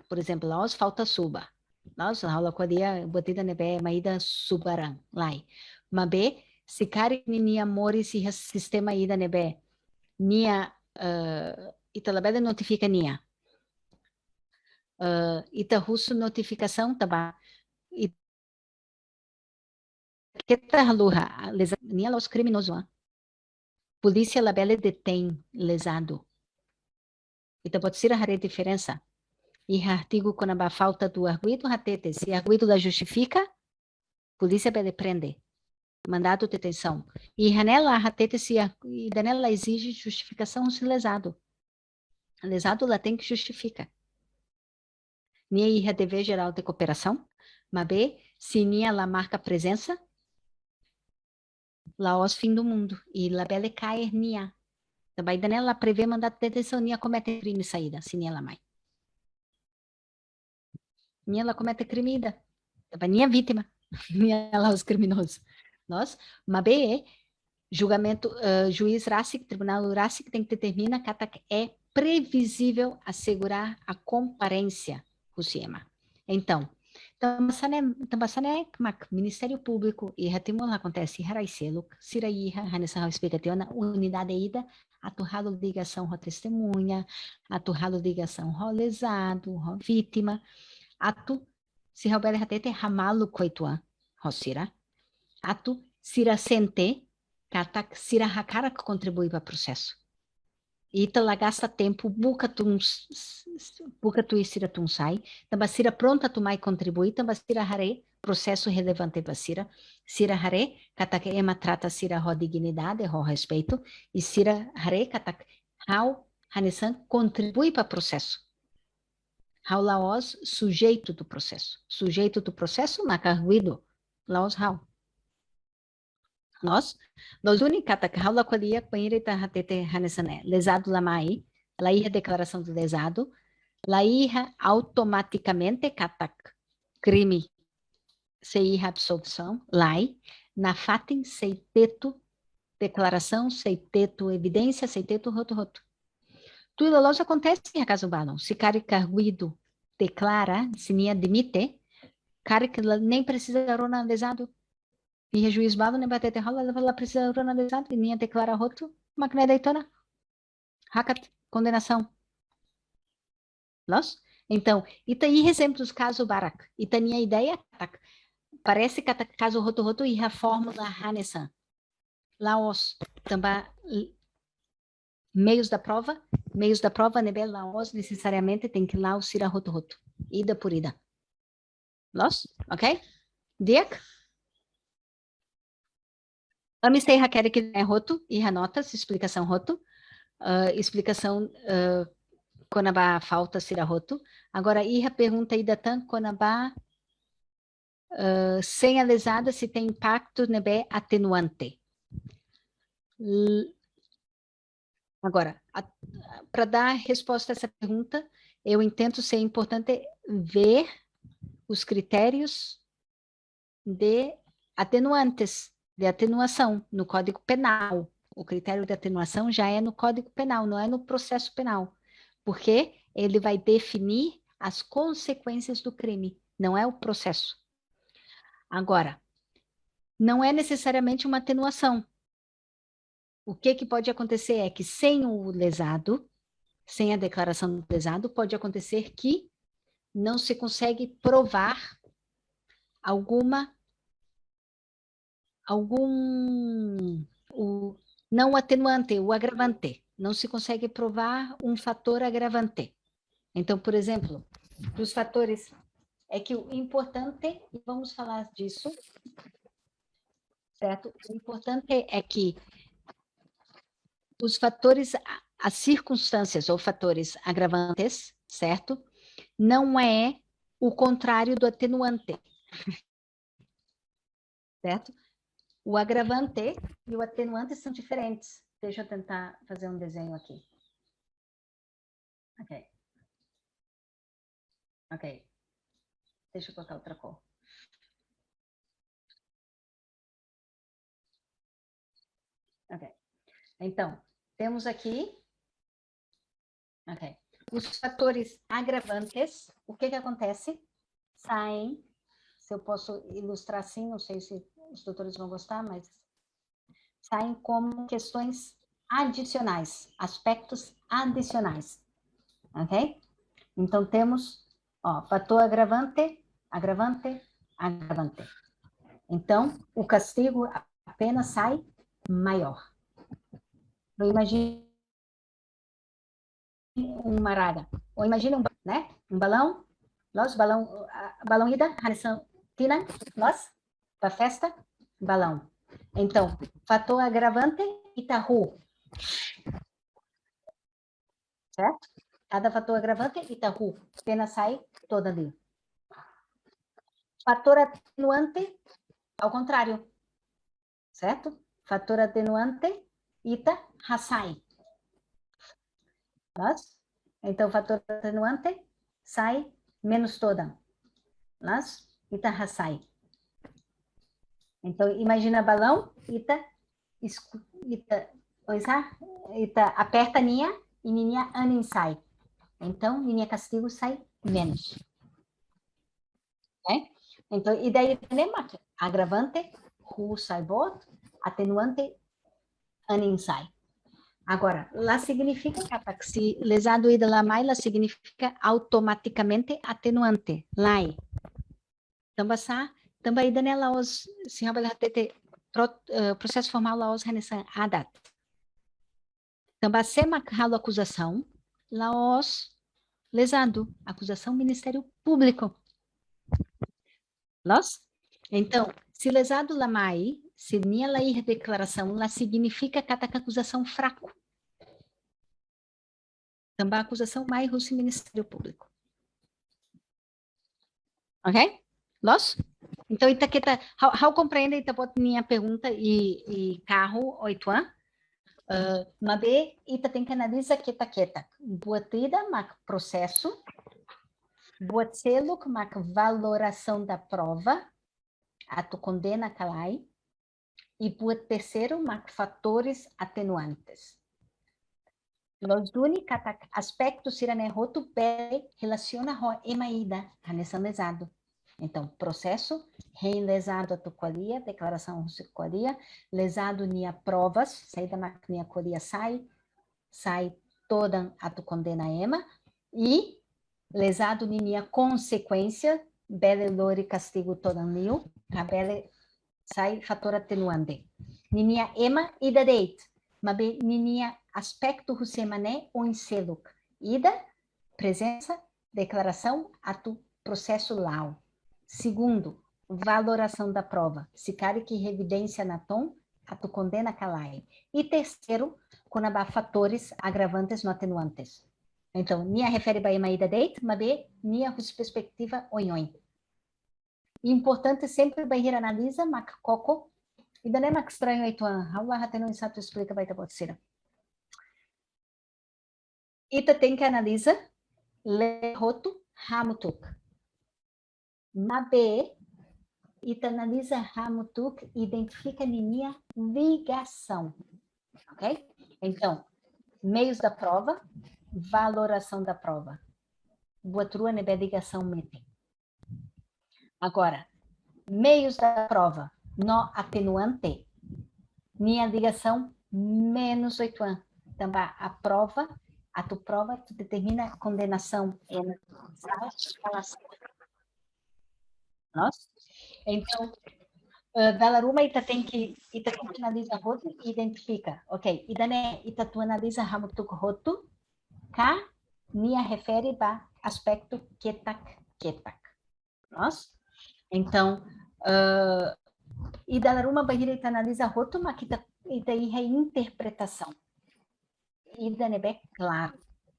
por exemplo, laos falta suba. Nós, aula quadia, botida nebe, maida subaran, lai. Mas se cari nia mori se sistema ida nebe, nia, italabede notifica nia. Ita russo notificação taba kita luha nia los criminoso. Polícia labele detém lesado. Ita pode ser a diferença. E artigo quando a falta do arguido ratete, se arguido la justifica, polícia bele prende. Mandado de detenção. E janela ratete se e danela exige justificação se lesado. Lesado lá tem que justifica. Nia irra dever geral de cooperação, mas B, se nia lá marca presença, lá os fim do mundo, e lá bele cair nia. Também danela prevê mandato de detenção, nia comete crime saída, se nia lá mais. Nia lá comete crime ida, também nia vítima, nia lá os criminosos. Nós, mas B, julgamento, juiz RACIC, tribunal RACIC tem que determinar que é previsível assegurar a comparência com o SIEMA. Então, tambasane Ministério Público e retimul acontece haraiseluk, siraiha, hanessa explicativa, unidade ida, aturralo ligação com testemunha, aturralo ligação com lesado, com vítima, atu, se roubele hatete ramalu coituan, rosira, atu, sira sente, katak, sira hakara que contribui para o processo. Ita lá gasta tempo, buca tu e sira tu sai, também sira pronta tu mai contribui, também sira hare, processo relevante para sira hare, katak ema trata sira ro dignidade, ro respeito, e sira hare, katak how hanesan contribui para o processo. How laos sujeito do processo, na carguido, laos how. Nós única que haula qualia banheira hatete hanesane lesado lamai, lá ia declaração de lesado, lá ia automaticamente katak crime se ia absolvição, lá na fatem sei teto declaração, sei teto evidência, sei teto roto. Tudo logo acontece em caso balão. Se cara carguido declara, se nem admite, cara que nem precisa dar lesado. E juiz balo ne batete rola la precisa urana lesado e minha declara roto máquina deitona. Hakat, condenação. Los? Então, itaí exemplos caso barak. Itania ideia tak. Parece que caso roto e a fórmula Hanesan. Laos também meios da prova nebel Laos necessariamente tem que Laos ir a roto. Ida por ida. Los? Ok? Diak? Amistei Raquel que é roto e notas, explicação roto. Explicação quando a falta será roto. Agora, a pergunta ainda tan quando a sem a lesada se tem impacto nebe atenuante. Agora, para dar resposta a essa pergunta, eu entendo ser importante ver os critérios de atenuantes, de atenuação no Código Penal. O critério de atenuação já é no Código Penal, não é no processo penal, porque ele vai definir as consequências do crime, não é o processo. Agora, não é necessariamente uma atenuação. O que pode acontecer é que sem o lesado, sem a declaração do lesado, pode acontecer que não se consegue provar não atenuante, o agravante. Não se consegue provar um fator agravante. Então, por exemplo, os fatores é que o importante, e vamos falar disso, certo? O importante é que os fatores, as circunstâncias ou fatores agravantes, certo? Não é o contrário do atenuante. Certo? O agravante e o atenuante são diferentes. Deixa eu tentar fazer um desenho aqui. Ok. Ok. Deixa eu colocar outra cor. Ok. Então, temos aqui... Ok. Os fatores agravantes, o que acontece? Saem, se eu posso ilustrar assim, não sei se os doutores vão gostar, mas saem como questões adicionais, aspectos adicionais, ok? Então, temos, fator agravante, agravante, agravante. Então, o castigo apenas sai maior. Eu imagino uma raga, ou imagina um balão, balão ida, Hanson, Tina, nós, para festa, balão. Então, fator agravante, Itaú. Certo? Cada fator agravante, Itaú. Pena sai toda ali. Fator atenuante, ao contrário. Certo? Fator atenuante, Ita, Hasai. Nós? Então, fator atenuante, sai menos toda. Nós? Ita, Hasai. Então, imagina balão, ita aperta ninha e ninha anin sai. Então, ninha castigo sai menos. É? Então, e daí também agravante, hu sai bot, atenuante, anin sai. Agora, lá significa que se lesado ida lá mais, lá significa automaticamente atenuante. Lá. Também ida laos, se processo formal laos renesan adat. Também se macalo acusação, laos lesado, acusação Ministério Público. Los? Então, se lesado lá mai, se nia lá ir declaração, lá significa que a acusação fraco. Também acusação mai russo Ministério Público. Ok? Los? Então, Itaqueta, how compreende Itapot minha pergunta e carro oituan? Mabe, Ita tem que analisar Itaqueta. Buatida, mac processo. Buatselo, mac valoração da prova. Ato condena calai. E buat terceiro, mac fatores atenuantes. Los únicos aspectos siraneroto bem relaciona com emaída, a lesado. Então, processo, lesado a tu qualia, declaração de qualia, lesado nia provas, saída nia qualia sai toda a tu condena ema, e lesado nia consequência, bele lori castigo toda niu, a bele sai fator atenuante. Ninia ema ida date, mabe ninia aspecto rusemané ou inseluk. Ida, presença, declaração, atu processo lau. Segundo, valoração da prova. Se cari que evidência na tom, atu condena calai. E terceiro, conaba fatores agravantes no atenuantes. Então, nia refere para ema ida date, mabe nia perspectiva oinhoi. Importante sempre bahir analisa mak koko e daí mak estranho itu Allah hateno insato explica vai ter ser. Ita tem que analisa le roto hamutuk. Mabe ita analisa hamutuk identifica minha ligação, ok? Então, meios da prova, valoração da prova. Boatrua nebe ligação mete. Agora, meios da prova, no atenuante, minha ligação menos 8 anos. Também a prova, a tu prova, tu determina a condenação. Nossa? Então, dalaruma ita tem que analisar roto e identifica. Ok, e daí ita tu analisa hamutuk roto, ka minha refere para aspecto ketak. Nossa? Então, e dalaruma bahira ita analisa roto, mas ita é interpretação. Ida nebe claro.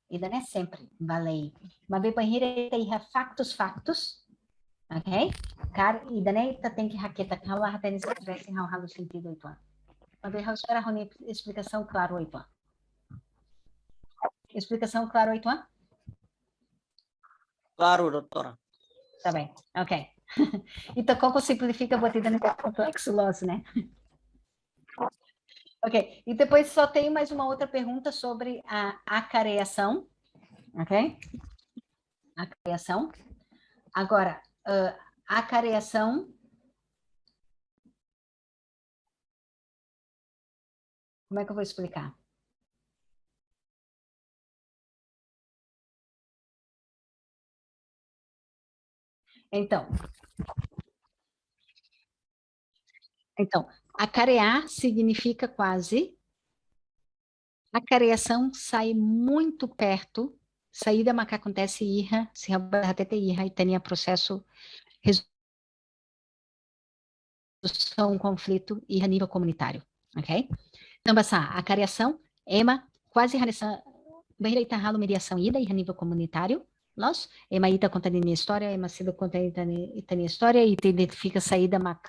Ida não é sempre valei. Mas be bahira ita iha factos, ok? Car ida ne ita tem que raqueta kala hateni se tivesse no sentido 8 anos. Mas be espera roni explicação claro 8 anos. Explicação claro 8 anos? Claro, doutora. Tá bem, ok. Então, como simplifica, vou te dando complexo loss, né? Ok, e depois só tenho mais uma outra pergunta sobre a acareação, ok? Acareação. Agora, acareação... Como é que eu vou explicar? Então, acarear significa quase. Acareação sai muito perto. Saída mas que acontece irra, se até irra e tem processo resolução conflito e a nível comunitário, ok? Então, acareação, ema, quase reação, bem halo mediação ida e a nível comunitário. Nós, ema ita conta a história, ema sido conta a história e te identifica saída mac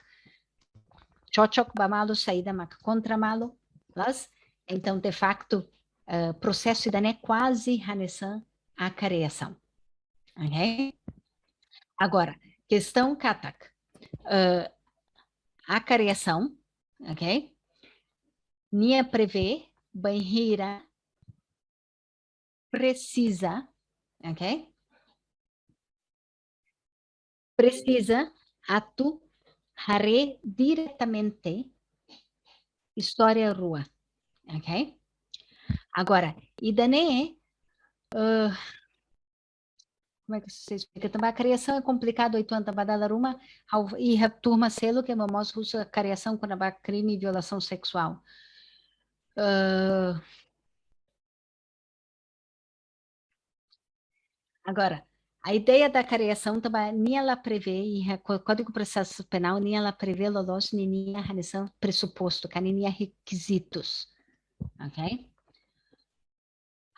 chochok bamalo, saída mac contra malo, nós. Então, de facto, processo da quase reação a careação, ok? Agora, questão katak, a careação, ok? Nia prevê, banheira precisa, ok? Precisa atu hare diretamente história rua, ok? Agora, idane como é que você explica? Também a criação é complicado, 8 anos da ruma e a turma selo que mamós usa a criação quando há crime e violação sexual. Agora, a ideia da criação também nem ela prevê, e o Código de Processo Penal nem ela prevê los nem a realização pressuposto, que nem requisitos, ok?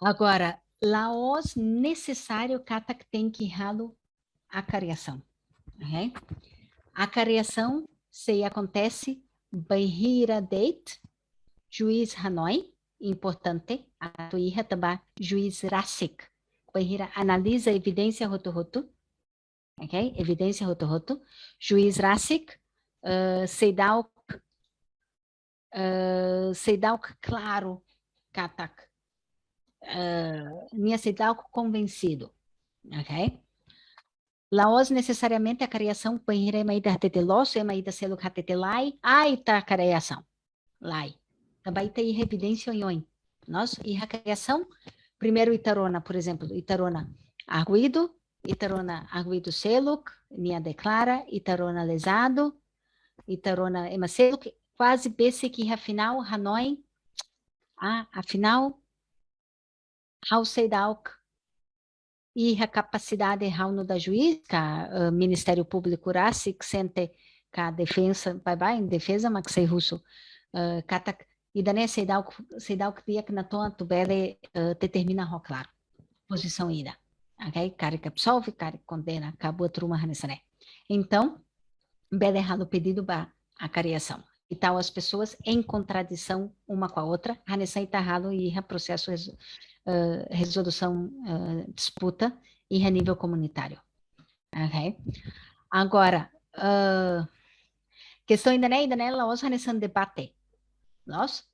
Agora, laos necessário cata que tem que ralo a criação, ok? A criação se acontece bahira date, juiz Hanoi, importante, a tuíra também juiz Rasik. Bahira analisa evidência roto-roto, ok? Evidência roto-roto. Juiz Rasik, Seidalk, claro, katak. Minha Seidalk convencido, ok? Laos necessariamente a criação banheira maída hatete losso, maída selo hatete lai, ai tá criação, lai. Também tem evidência em nós e a criação, primeiro itarona, por exemplo, itarona arguido seluk, nia declara, itarona lesado, itarona emaseluk, quase besse que afinal Hanoi, afinal, how sei dauk, e a capacidade no da juiz, que o Ministério Público rasi, que sente que a defesa, em defesa, mas que sei russo, e daí sei dauk que dia que na tua tu bele determina claro, posição ida. Ok? Cara que absolve, cara que condena, acabou a truma hanesane. Então, bele errado o pedido para a criação. E tal as pessoas em contradição uma com a outra, hanesane está errado e o processo resolução disputa e a nível comunitário. Ok? Agora, questão ainda né, nós hanesan debate. Nós?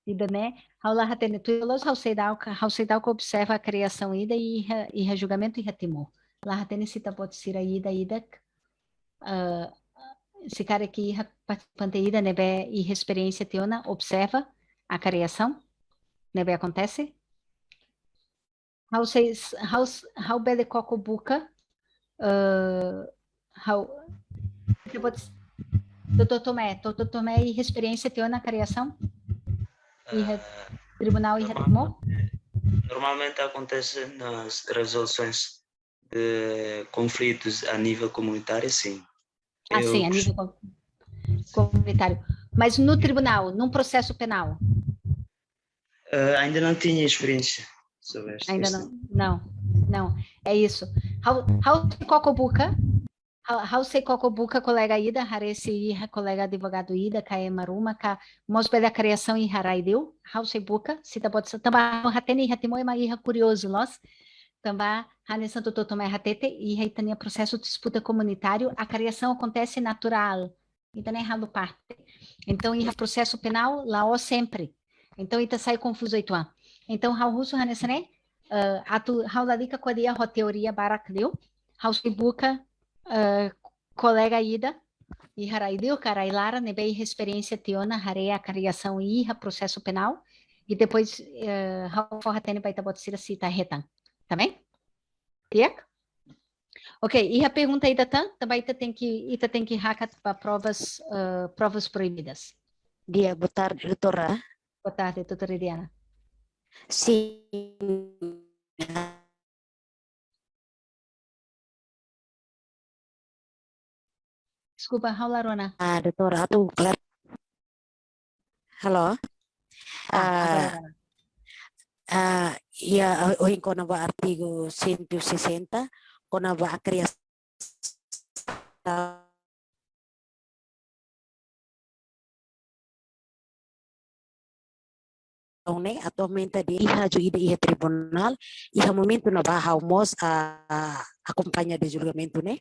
Ida né, ao lá hatene tuilos ao sei dau que observa a criação ida e a julgamento e a timor. Lá hatene cita pode ser a ida se cara que participante ida nebe e experiência teona observa a criação, nebe acontece? How bele coco buca, how Doutor Tomé e experiência teona na criação? E tribunal e retomou? Normalmente acontece nas resoluções de conflitos a nível comunitário, sim. Sim, a nível comunitário. Mas no tribunal, num processo penal? Ainda não tinha experiência sobre esta questão. Não. É isso. How Cocobuca? How sei Cocobuca, colega Ida, Haresse Iha, colega advogado Ida, Kae Maruma, Ka Mosbeda Criação e Haraideu, How sei Buca, Cita Botsa, Tamba Hatene Hatimoi Maiha Curioso, nós, Tamba Hane Santo Totomé Hatete, e Haitania processo de disputa comunitário, a criação acontece natural, então nem ralo parte. Então, em processo penal, lá ó sempre. Então, ita sai confuso ituan. Então, how russo hanesane, how lalika quadia ho teoria barakdeu, how sei Buca, colega Ida e Haraideu, Carailara, nebei experiência teona, hareia a criação e a processo penal, e depois forratene para Itabotsira cita retan. Tá bem? Tiek? Ok, e a pergunta Ida também tem que hacker para provas proibidas. Dia, boa tarde, doutora. Boa tarde, doutora Diana. Sim. Desculpa, Raularona. Doutora, claro. Halo. Ia o kona ba artigo 160 kona ba a criação né atualmente de iha juída iha tribunal iha momento na ba haumos acompanha de julgamento né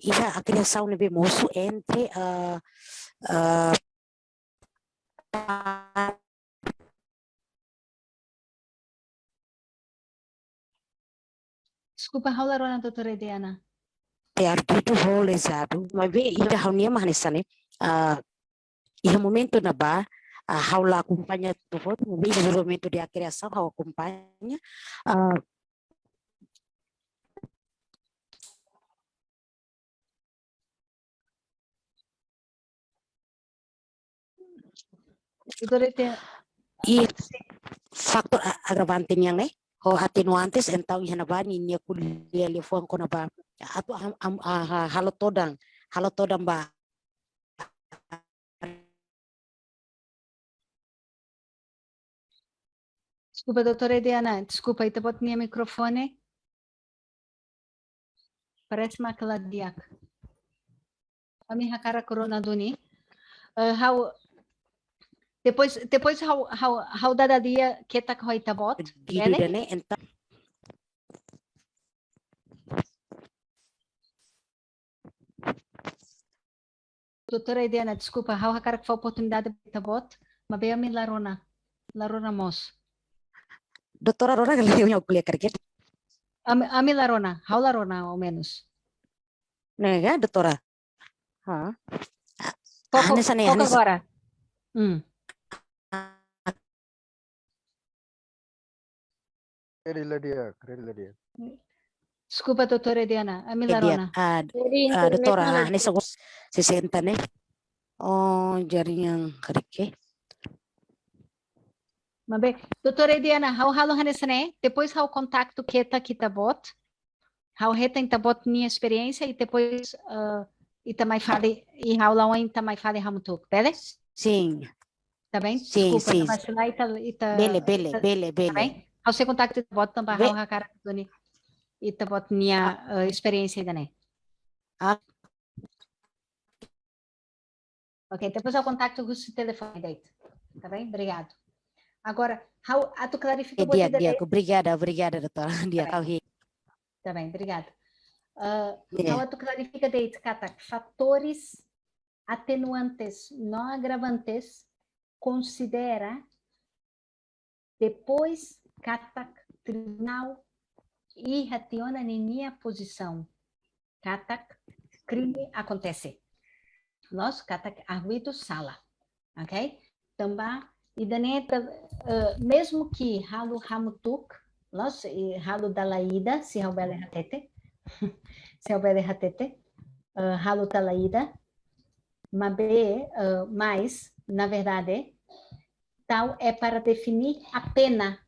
iha a criação nebe moço entre Desculpa, Raularona, doutora Diana. Arguido rolezado, mas vê iha haunia manesane iha momento na ba haula acompanha do voto, no desenvolvimento da criação, how acompanha e faktor agravante niya né o atenuantes então ia na ba niya kuliah lefon ko na ba ato halotodang ba Desculpa, doutora Diana, desculpa, aí bota minha microfone. Parece uma caladiaca. A minha cara corona duni. Depois how dada dia que tá com a bot. Então doutora Diana, desculpa, how a cara que foi a oportunidade de bot, mas bem a mim Larona Mos. doutora Rona que eu kuliah kerja Ami larona, how larona ao menos? Nega, doutora. Ah, Foco, Hanessa nih, foco Hanessa. agora. Desculpa, doutora Ediana. Ami Dia, larona. doutora Hanessa 60 nih. Oh, jaringan kerike. Mas bem, doutora Ediana, how halo hanesane? Depois how contacto kita bot. How reta bot minha experiência e depois ita mai fale e how lawan ita mai fale hamutuk, bele? Sim. Tá bem? Sim, Desculpa, sim. mas lá ita Bele. tá bem? How se contacto bot também how hakara doni ita bot minha experiência ainda né? Ah. Ok, depois eu contacto com o telefone daí. Tá bem? Obrigado. Agora, how tu clarifica o Dia, daí? obrigada, doutora. Dia, kau hi. Tá bem, obrigada. How tu clarifica daí, Katak, fatores atenuantes não agravantes considera depois Katak tribunal e rationa em minha posição. Katak crime acontece. Nós Katak arguido sala, ok? Também e daneta mesmo que halu hamutuk, nós halu dalaida se houbele hatete, se houbele hatete, halu dalaida, mas na verdade tal é para definir a pena.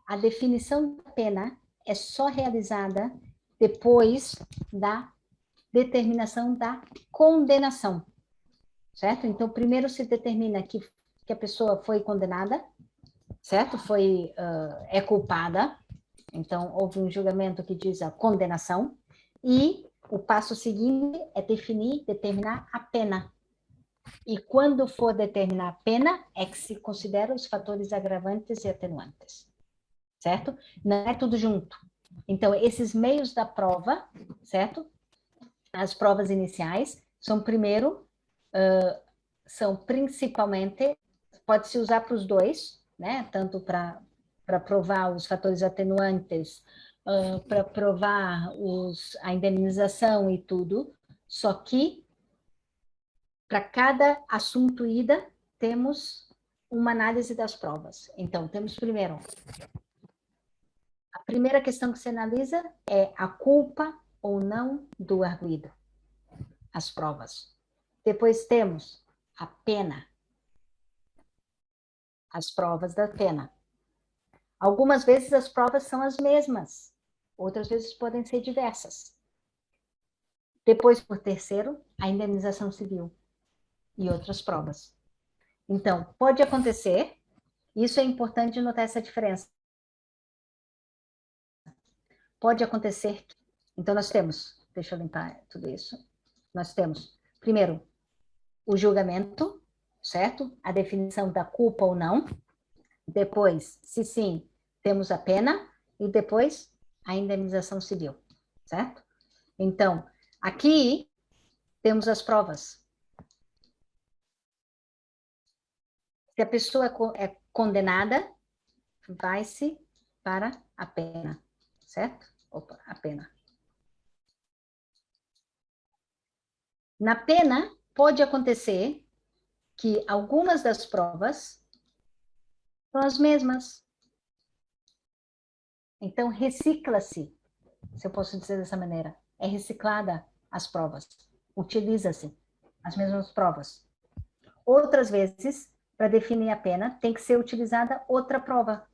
A definição da pena é só realizada depois da determinação da condenação, certo? Então, primeiro se determina que a pessoa foi condenada, certo? É culpada. Então, houve um julgamento que diz a condenação. E o passo seguinte é determinar a pena. E quando for determinar a pena, é que se considera os fatores agravantes e atenuantes, certo? Não é tudo junto. Então, esses meios da prova, certo? As provas iniciais são são principalmente, pode-se usar para os dois, né? Tanto para provar os fatores atenuantes, para provar a indenização e tudo, só que para cada assunto ida, temos uma análise das provas. Então, temos primeiro, a primeira questão que se analisa é a culpa ou não do arguido, as provas. Depois temos a pena, as provas da pena. Algumas vezes as provas são as mesmas, outras vezes podem ser diversas. Depois, por terceiro, a indenização civil e outras provas. Então, pode acontecer, isso é importante notar essa diferença. Pode acontecer, então nós temos, deixa eu limpar tudo isso, nós temos, primeiro, o julgamento, certo? A definição da culpa ou não. Depois, se sim, temos a pena e depois a indenização civil, certo? Então, aqui temos as provas. Se a pessoa é condenada, vai-se para a pena, certo? Opa, a pena. Na pena, pode acontecer que algumas das provas são as mesmas. Então, recicla-se, se eu posso dizer dessa maneira. É reciclada as provas. Utiliza-se as mesmas provas. Outras vezes, para definir a pena, tem que ser utilizada outra prova.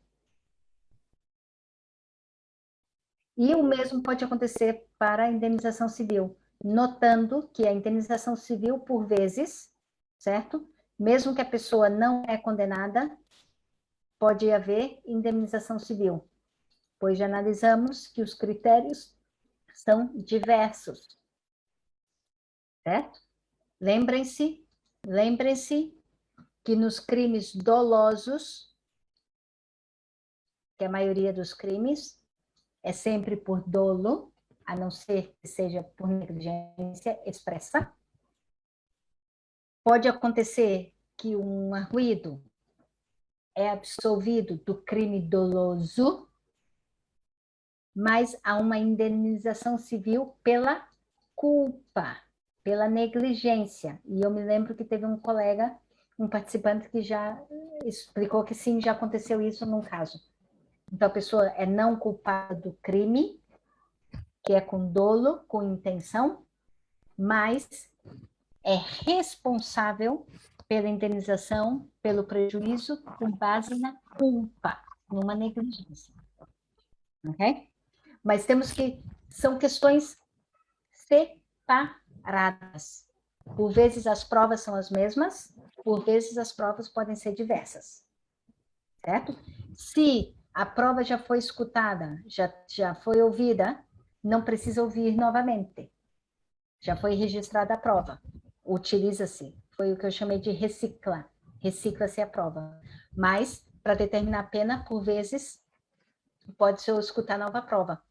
E o mesmo pode acontecer para a indenização civil, notando que a indenização civil, por vezes, certo? Mesmo que a pessoa não é condenada, pode haver indenização civil, pois já analisamos que os critérios são diversos, certo? Lembrem-se que nos crimes dolosos, que a maioria dos crimes é sempre por dolo, a não ser que seja por negligência expressa. Pode acontecer que um arguido é absolvido do crime doloso, mas há uma indenização civil pela culpa, pela negligência. E eu me lembro que teve um colega, um participante que já explicou que sim, já aconteceu isso num caso. Então, a pessoa é não culpada do crime, que é com dolo, com intenção, mas é responsável pela indenização, pelo prejuízo, com base na culpa, numa negligência. Ok? Mas temos que... São questões separadas. Por vezes as provas são as mesmas, por vezes as provas podem ser diversas. Certo? Se a prova já foi escutada, já foi ouvida, não precisa ouvir novamente. Já foi registrada a prova. Utiliza-se. Foi o que eu chamei de recicla. Recicla-se a prova. Mas, para determinar a pena, por vezes, pode-se escutar nova prova.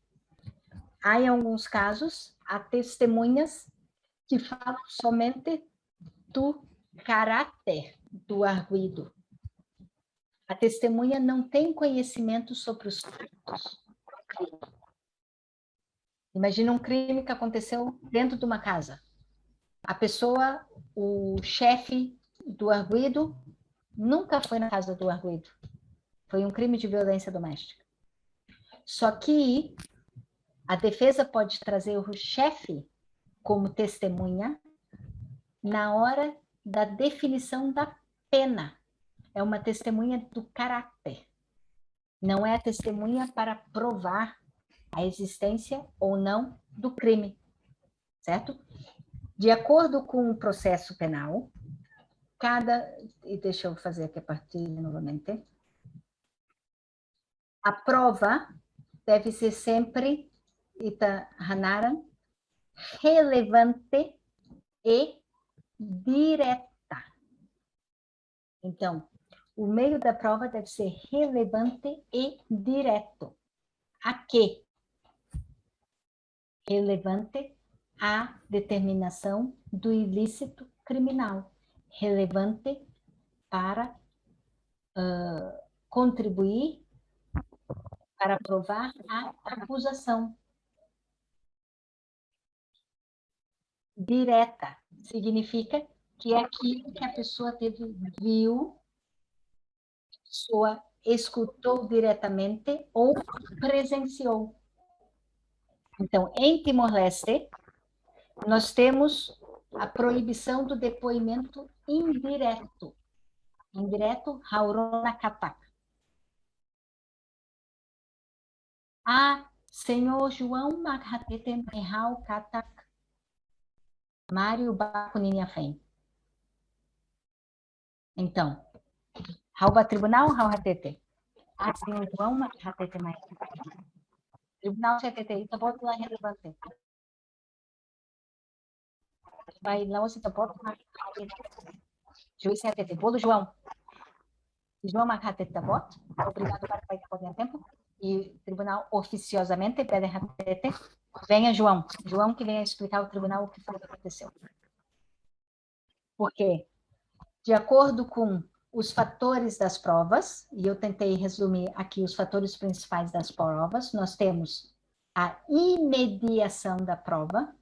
Há, em alguns casos, há testemunhas que falam somente do caráter do arguido. A testemunha não tem conhecimento sobre os fatos. Imagina um crime que aconteceu dentro de uma casa. A pessoa, o chefe do arguido, nunca foi na casa do arguido. Foi um crime de violência doméstica. Só que a defesa pode trazer o chefe como testemunha na hora da definição da pena. É uma testemunha do caráter. Não é a testemunha para provar a existência ou não do crime. Certo? De acordo com o processo penal, e deixa eu fazer aqui a partilha novamente. A prova deve ser sempre, Ita Hanaran, relevante e direta. Então, o meio da prova deve ser relevante e direto. A quê? Relevante à determinação do ilícito criminal. Relevante para contribuir para provar a acusação. Direta significa que é aquilo que a pessoa viu, a pessoa escutou diretamente ou presenciou. Então, em Timor-Leste, nós temos a proibição do depoimento indireto. Indireto, haurona katak. Senhor João Maghatete Mehau Katak Mário Bakuninha-Fem. Então, Hauba Tribunal, Hauhatete. Senhor João Maghatete Mehau. Tribunal CTT, então pode lá relevante. Vai lá, você pode lá. Juiz CTT, bolo João. João Maghatete Tabot, obrigado para o país em tempo. E tribunal oficiosamente pede Hatete. Venha, João. João que venha explicar ao tribunal o que foi que aconteceu. Porque, de acordo com os fatores das provas, e eu tentei resumir aqui os fatores principais das provas, nós temos a imediação da prova,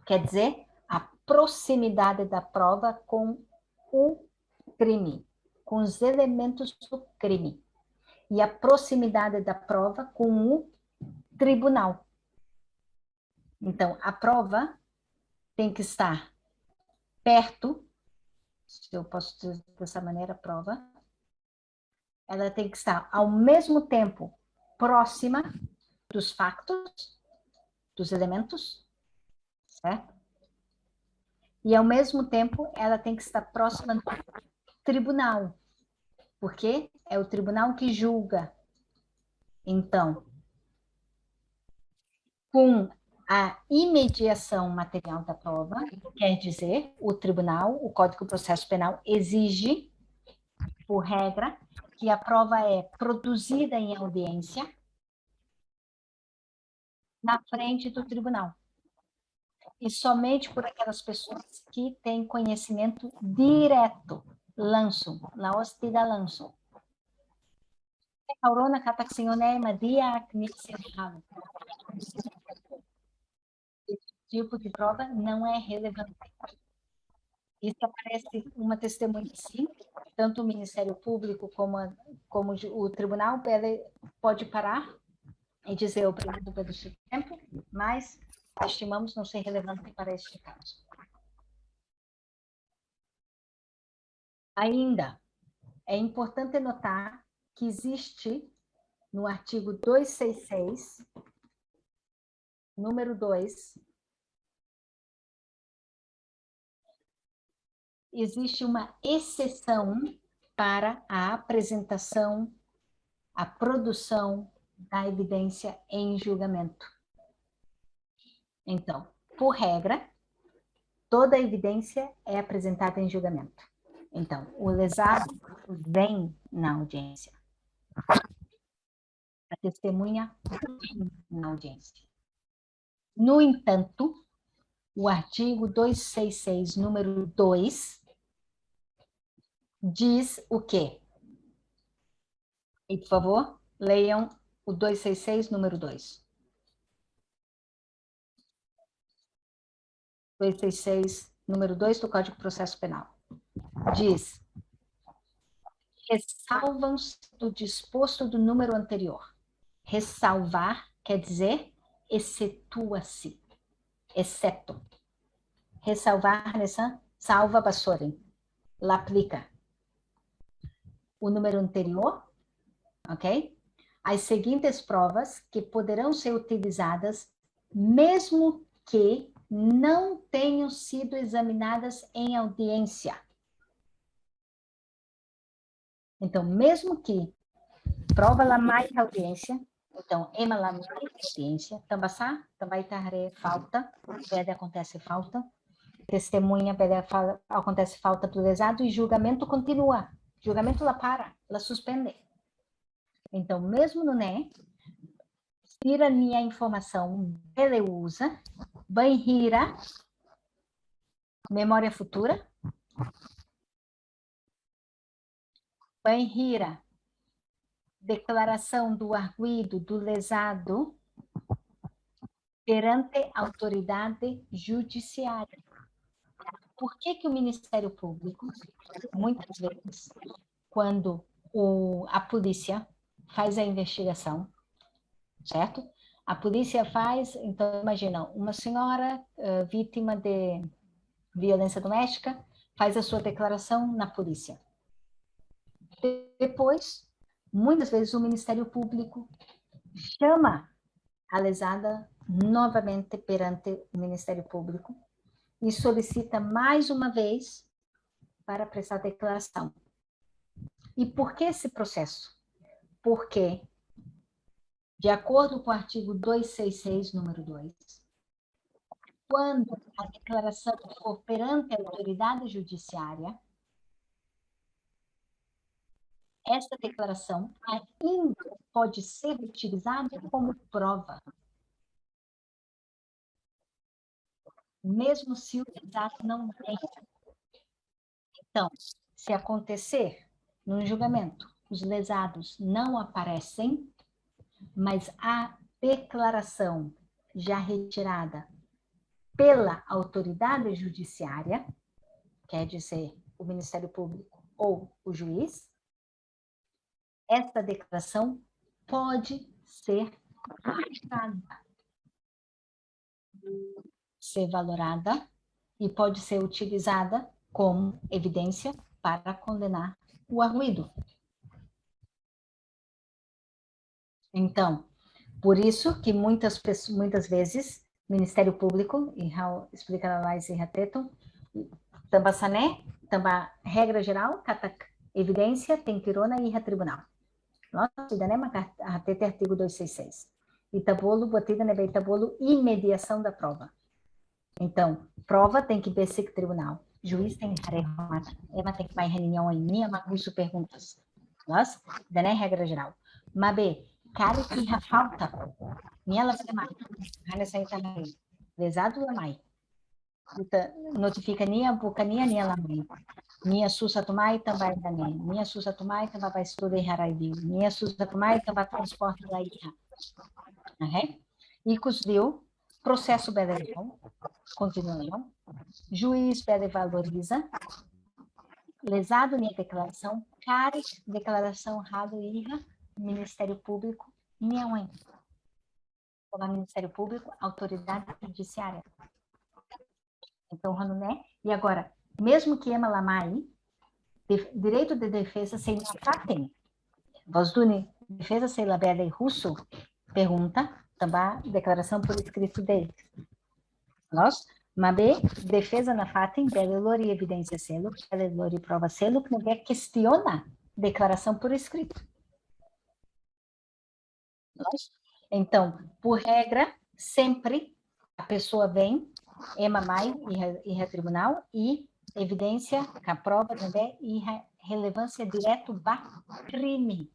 quer dizer, a proximidade da prova com o crime, com os elementos do crime, e a proximidade da prova com o tribunal. Então, a prova tem que estar perto, se eu posso dizer dessa maneira, a prova, ela tem que estar ao mesmo tempo próxima dos factos, dos elementos, certo? E ao mesmo tempo ela tem que estar próxima do tribunal, porque é o tribunal que julga. Então, com a imediação material da prova, quer dizer, o tribunal, o Código de Processo Penal exige, por regra, que a prova é produzida em audiência na frente do tribunal. E somente por aquelas pessoas que têm conhecimento direto, lansum, laos tida lansum. Aurona Cataxione Madia Knipsenham. Esse tipo de prova não é relevante. Isso aparece uma testemunha, sim, tanto o Ministério Público como o Tribunal pode parar e dizer obrigado pelo seu tempo, mas estimamos não ser relevante para este caso. Ainda, é importante notar que existe no artigo 266, número 2, existe uma exceção para a apresentação, a produção da evidência em julgamento. Então, por regra, toda a evidência é apresentada em julgamento. Então, o lesado vem na audiência. A testemunha vem na audiência. No entanto, o artigo 266, número 2, diz o quê? E, por favor, leiam o 266, número 2. 266, número 2 do Código de Processo Penal. Diz: ressalvam-se do disposto do número anterior. Ressalvar quer dizer excetua-se, exceto. Ressalvar nessa salva bassorem, lá aplica. O número anterior, ok? As seguintes provas que poderão ser utilizadas mesmo que não tenham sido examinadas em audiência. Então, mesmo que prova lá mais audiência, então, ema lá mais audiência, também também tarre falta, pede acontece falta, testemunha pede acontece falta do lesado e julgamento continua. Julgamento lá para, lá suspende. Então, mesmo no né, tira a informação, ele usa, banhira, memória futura, banhira, declaração do arguido, do lesado, perante a autoridade judiciária. Por que o Ministério Público, muitas vezes, quando a polícia faz a investigação, certo? A polícia faz, então, imagina, uma senhora vítima de violência doméstica faz a sua declaração na polícia. Depois, muitas vezes, o Ministério Público chama a lesada novamente perante o Ministério Público e solicita mais uma vez para prestar declaração. E por que esse processo? Porque, de acordo com o artigo 266, número 2, quando a declaração for perante a autoridade judiciária, essa declaração ainda pode ser utilizada como prova, mesmo se o lesado não tem. Então, se acontecer no julgamento, os lesados não aparecem, mas a declaração já retirada pela autoridade judiciária, quer dizer, o Ministério Público ou o juiz, essa declaração pode ser valorada e pode ser utilizada como evidência para condenar o arguido. Então, por isso que muitas vezes, Ministério Público, e explica mais em reteto, também sané, também regra geral, evidência, tem que irona e tribunal. Nossa, ainda nem até artigo 266. E tabolo, botida nebe tabolo, imediação da prova. Então, prova tem que ser tribunal. Juiz tem que reclamar. Ela tem que ir reunião em minha, mas isso perguntas. Nossa, ainda nem regra geral. Mas bem, cara que falta, minha ela vai mais. Hana sai também. Lesado lá mais. Notifica nem a boca nem ela mais. Minha susa tumai também dane. Minha susa tumai também vai estudar haraidiu. Minha susa tumai também transporte da iha. Ok? E cusdiu, processo bedevão, continuação. Juiz bede valoriza. Lesado minha declaração, cari declaração rado iha, Ministério Público, minha mãe. Como Ministério Público, autoridade judiciária. Então, né? E agora, mesmo que ema lamai, direito de defesa sem fatem. Vos dune defesa sem labela russo, pergunta, também declaração por escrito dele. Nós, mas defesa na fatem, belelor e evidência selo, belelor e prova selo, que não questiona declaração por escrito. Nós, então, por regra, sempre a pessoa vem, ema mai e tribunal e evidência, a prova também e relevância direto ba crime.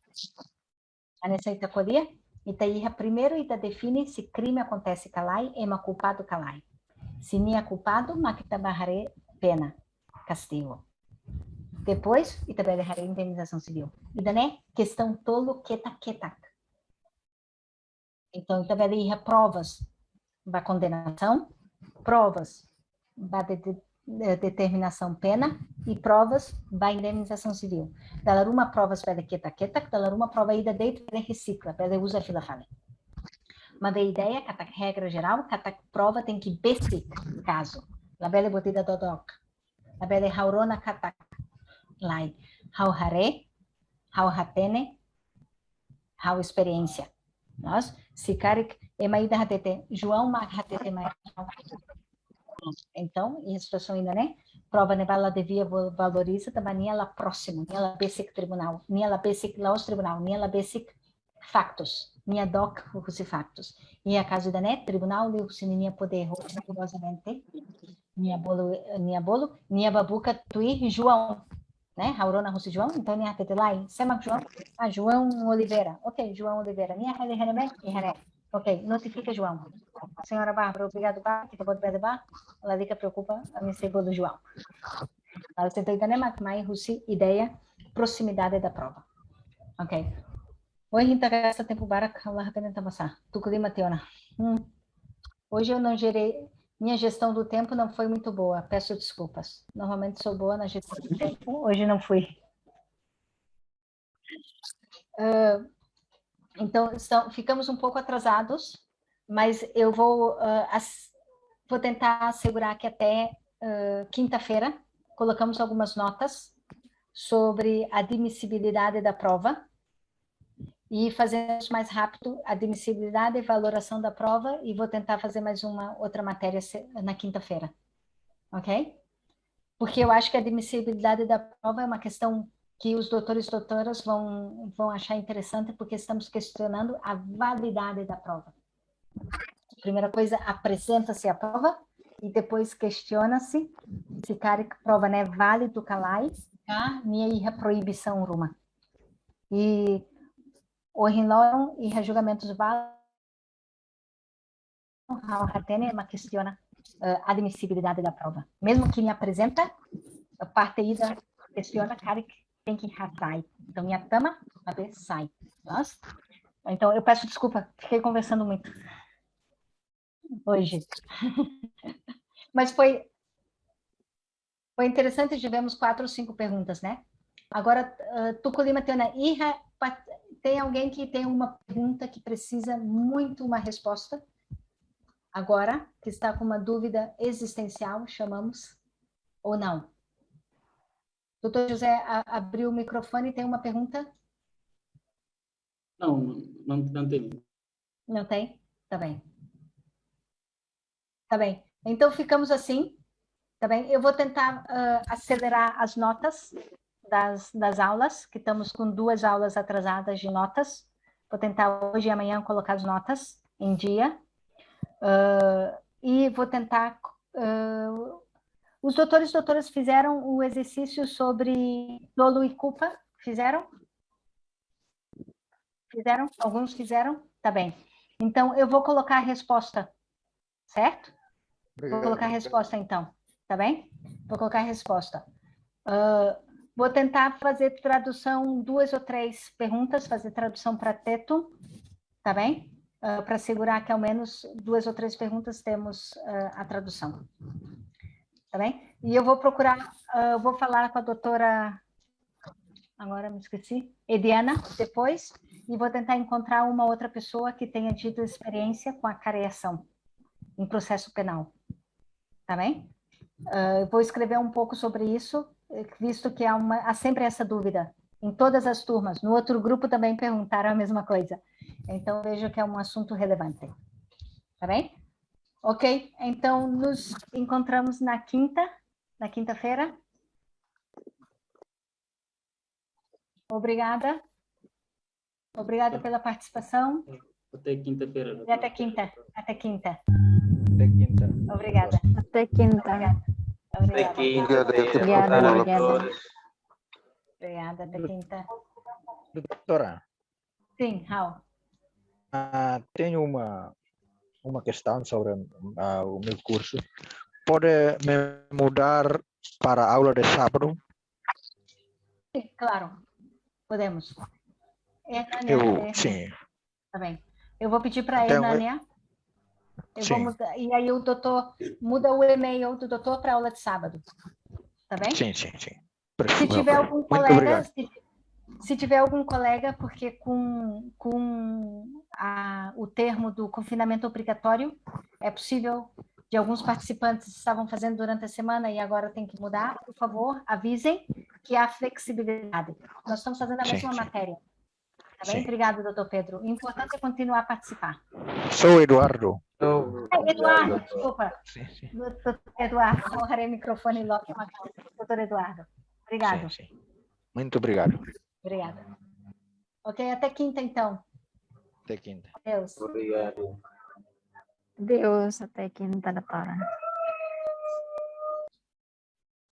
A nessa itacolia, itaíra primeiro ita define se crime acontece calai, ema culpado calai. Se nem é culpado, makita barrare pena, castigo. Depois, ita barrare indenização civil. E daí, questão tolo ketak. Então, ita barrare provas da condenação, provas da determinação pena e provas da indenização civil. Dalar uma provas para ketak, dalar uma prova ida dentro para recicla, para usa fila fale. Mas a ideia, a regra geral, a prova tem que basic caso. La bela botida dodok. La bela haurona katak. Lai. Hau hare, hau hatene, hau experiência. Nós, se carik, emaida hatete, João ma hatete mais. Então, em situação ainda, né? Prova nebala devia valoriza, também nem ela próximo, nem ela basic tribunal, nem ela basic laos tribunal, nem ela basic factos, minha doc os factos. E a caso da net tribunal lhe usininha poder rigorosamente minha bolo, minha babuca tui João, né? Aurona Rossi João, então minha tetelai, sema João, João Oliveira. OK, João Oliveira. Minha rele, OK, notifica João. Senhora Bárbara, obrigado, Bárbara, que pode ver Bárbara. Ela fica preocupa a minha segundo João. Ela tenta entender mais Rossi ideia proximidade da prova. OK. Oi, Rita, gasta tempo barak, Allah apenas passar. Tuculi Mateona. Hoje eu não gerei, minha gestão do tempo não foi muito boa, peço desculpas. Normalmente sou boa na gestão do tempo, hoje não fui. Então, ficamos um pouco atrasados, mas eu vou tentar assegurar que até quinta-feira colocamos algumas notas sobre a admissibilidade da prova, e fazemos mais rápido a admissibilidade e valoração da prova, e vou tentar fazer mais outra matéria na quinta-feira, ok? Porque eu acho que a admissibilidade da prova é uma questão que os doutores e doutoras vão achar interessante, porque estamos questionando a validade da prova. Primeira coisa, apresenta-se a prova, e depois questiona-se se a prova não é válido, calai, minha proibição ruma. E o rinórum e julgamentos válidos, é uma questiona a admissibilidade da prova. Mesmo que me apresenta, a parte ida questiona, cara, tem que sai. Então, minha tama, a ver, sai. Nossa. Então, eu peço desculpa, fiquei conversando muito hoje. Mas foi interessante, tivemos 4 ou 5 perguntas, né? Agora, Tuculima tem alguém que tem uma pergunta que precisa muito uma resposta? Agora, que está com uma dúvida existencial, chamamos, ou não? Doutor José abriu o microfone e tem uma pergunta? Não tem. Não tem? Tá bem. Tá bem. Então, ficamos assim, tá bem? Eu vou tentar acelerar as notas das aulas, que estamos com 2 aulas atrasadas de notas. Vou tentar hoje e amanhã colocar as notas em dia. E vou tentar... os doutores e doutoras fizeram o exercício sobre dolo e culpa? Fizeram? Fizeram? Alguns fizeram? Tá bem. Então, eu vou colocar a resposta, certo? Obrigado, vou colocar a resposta, então. Tá bem? Vou colocar a resposta. Vou tentar fazer tradução, 2 ou 3 perguntas, fazer tradução para teto, tá bem? Para assegurar que ao menos 2 ou 3 perguntas temos a tradução. Tá bem? E eu vou procurar, vou falar com a doutora, agora me esqueci, Ediana, depois, e vou tentar encontrar uma outra pessoa que tenha tido experiência com a careação em processo penal. Tá bem? Eu vou escrever um pouco sobre isso, visto que há sempre essa dúvida em todas as turmas. No outro grupo também perguntaram a mesma coisa. Então, vejo que é um assunto relevante. Tá bem? Ok, então nos encontramos na quinta-feira. Obrigada. Obrigada pela participação. Até quinta-feira. E até quinta. Até quinta. Obrigada. Até quinta. Obrigada. Obrigada, até quinta. Doutora, Sim, Raul. tenho uma questão sobre o meu curso. Pode me mudar para a aula de sábado? Sim, claro, podemos. Sim. Tá bem. Eu vou pedir para a Então, Hernânia. Eu vou sim. mudar, e aí o doutor muda o e-mail do doutor para aula de sábado. Tá bem? Sim. Se tiver algum Muito colega, obrigado. se tiver algum colega, porque com o termo do confinamento obrigatório, é possível de alguns participantes estavam fazendo durante a semana e agora tem que mudar, por favor, avisem que há flexibilidade. Nós estamos fazendo a mesma matéria. Tá bem? Sim. Obrigado, doutor Pedro. O importante é continuar a participar. Sou Eduardo. Eduardo, desculpa. Sim. Doutor Eduardo, colocarei o microfone logo. Doutor Eduardo, obrigado. Sim. Muito obrigado. Obrigada. Ok, até quinta, então. Até quinta. Deus. Obrigado. Deus, até quinta, doutora.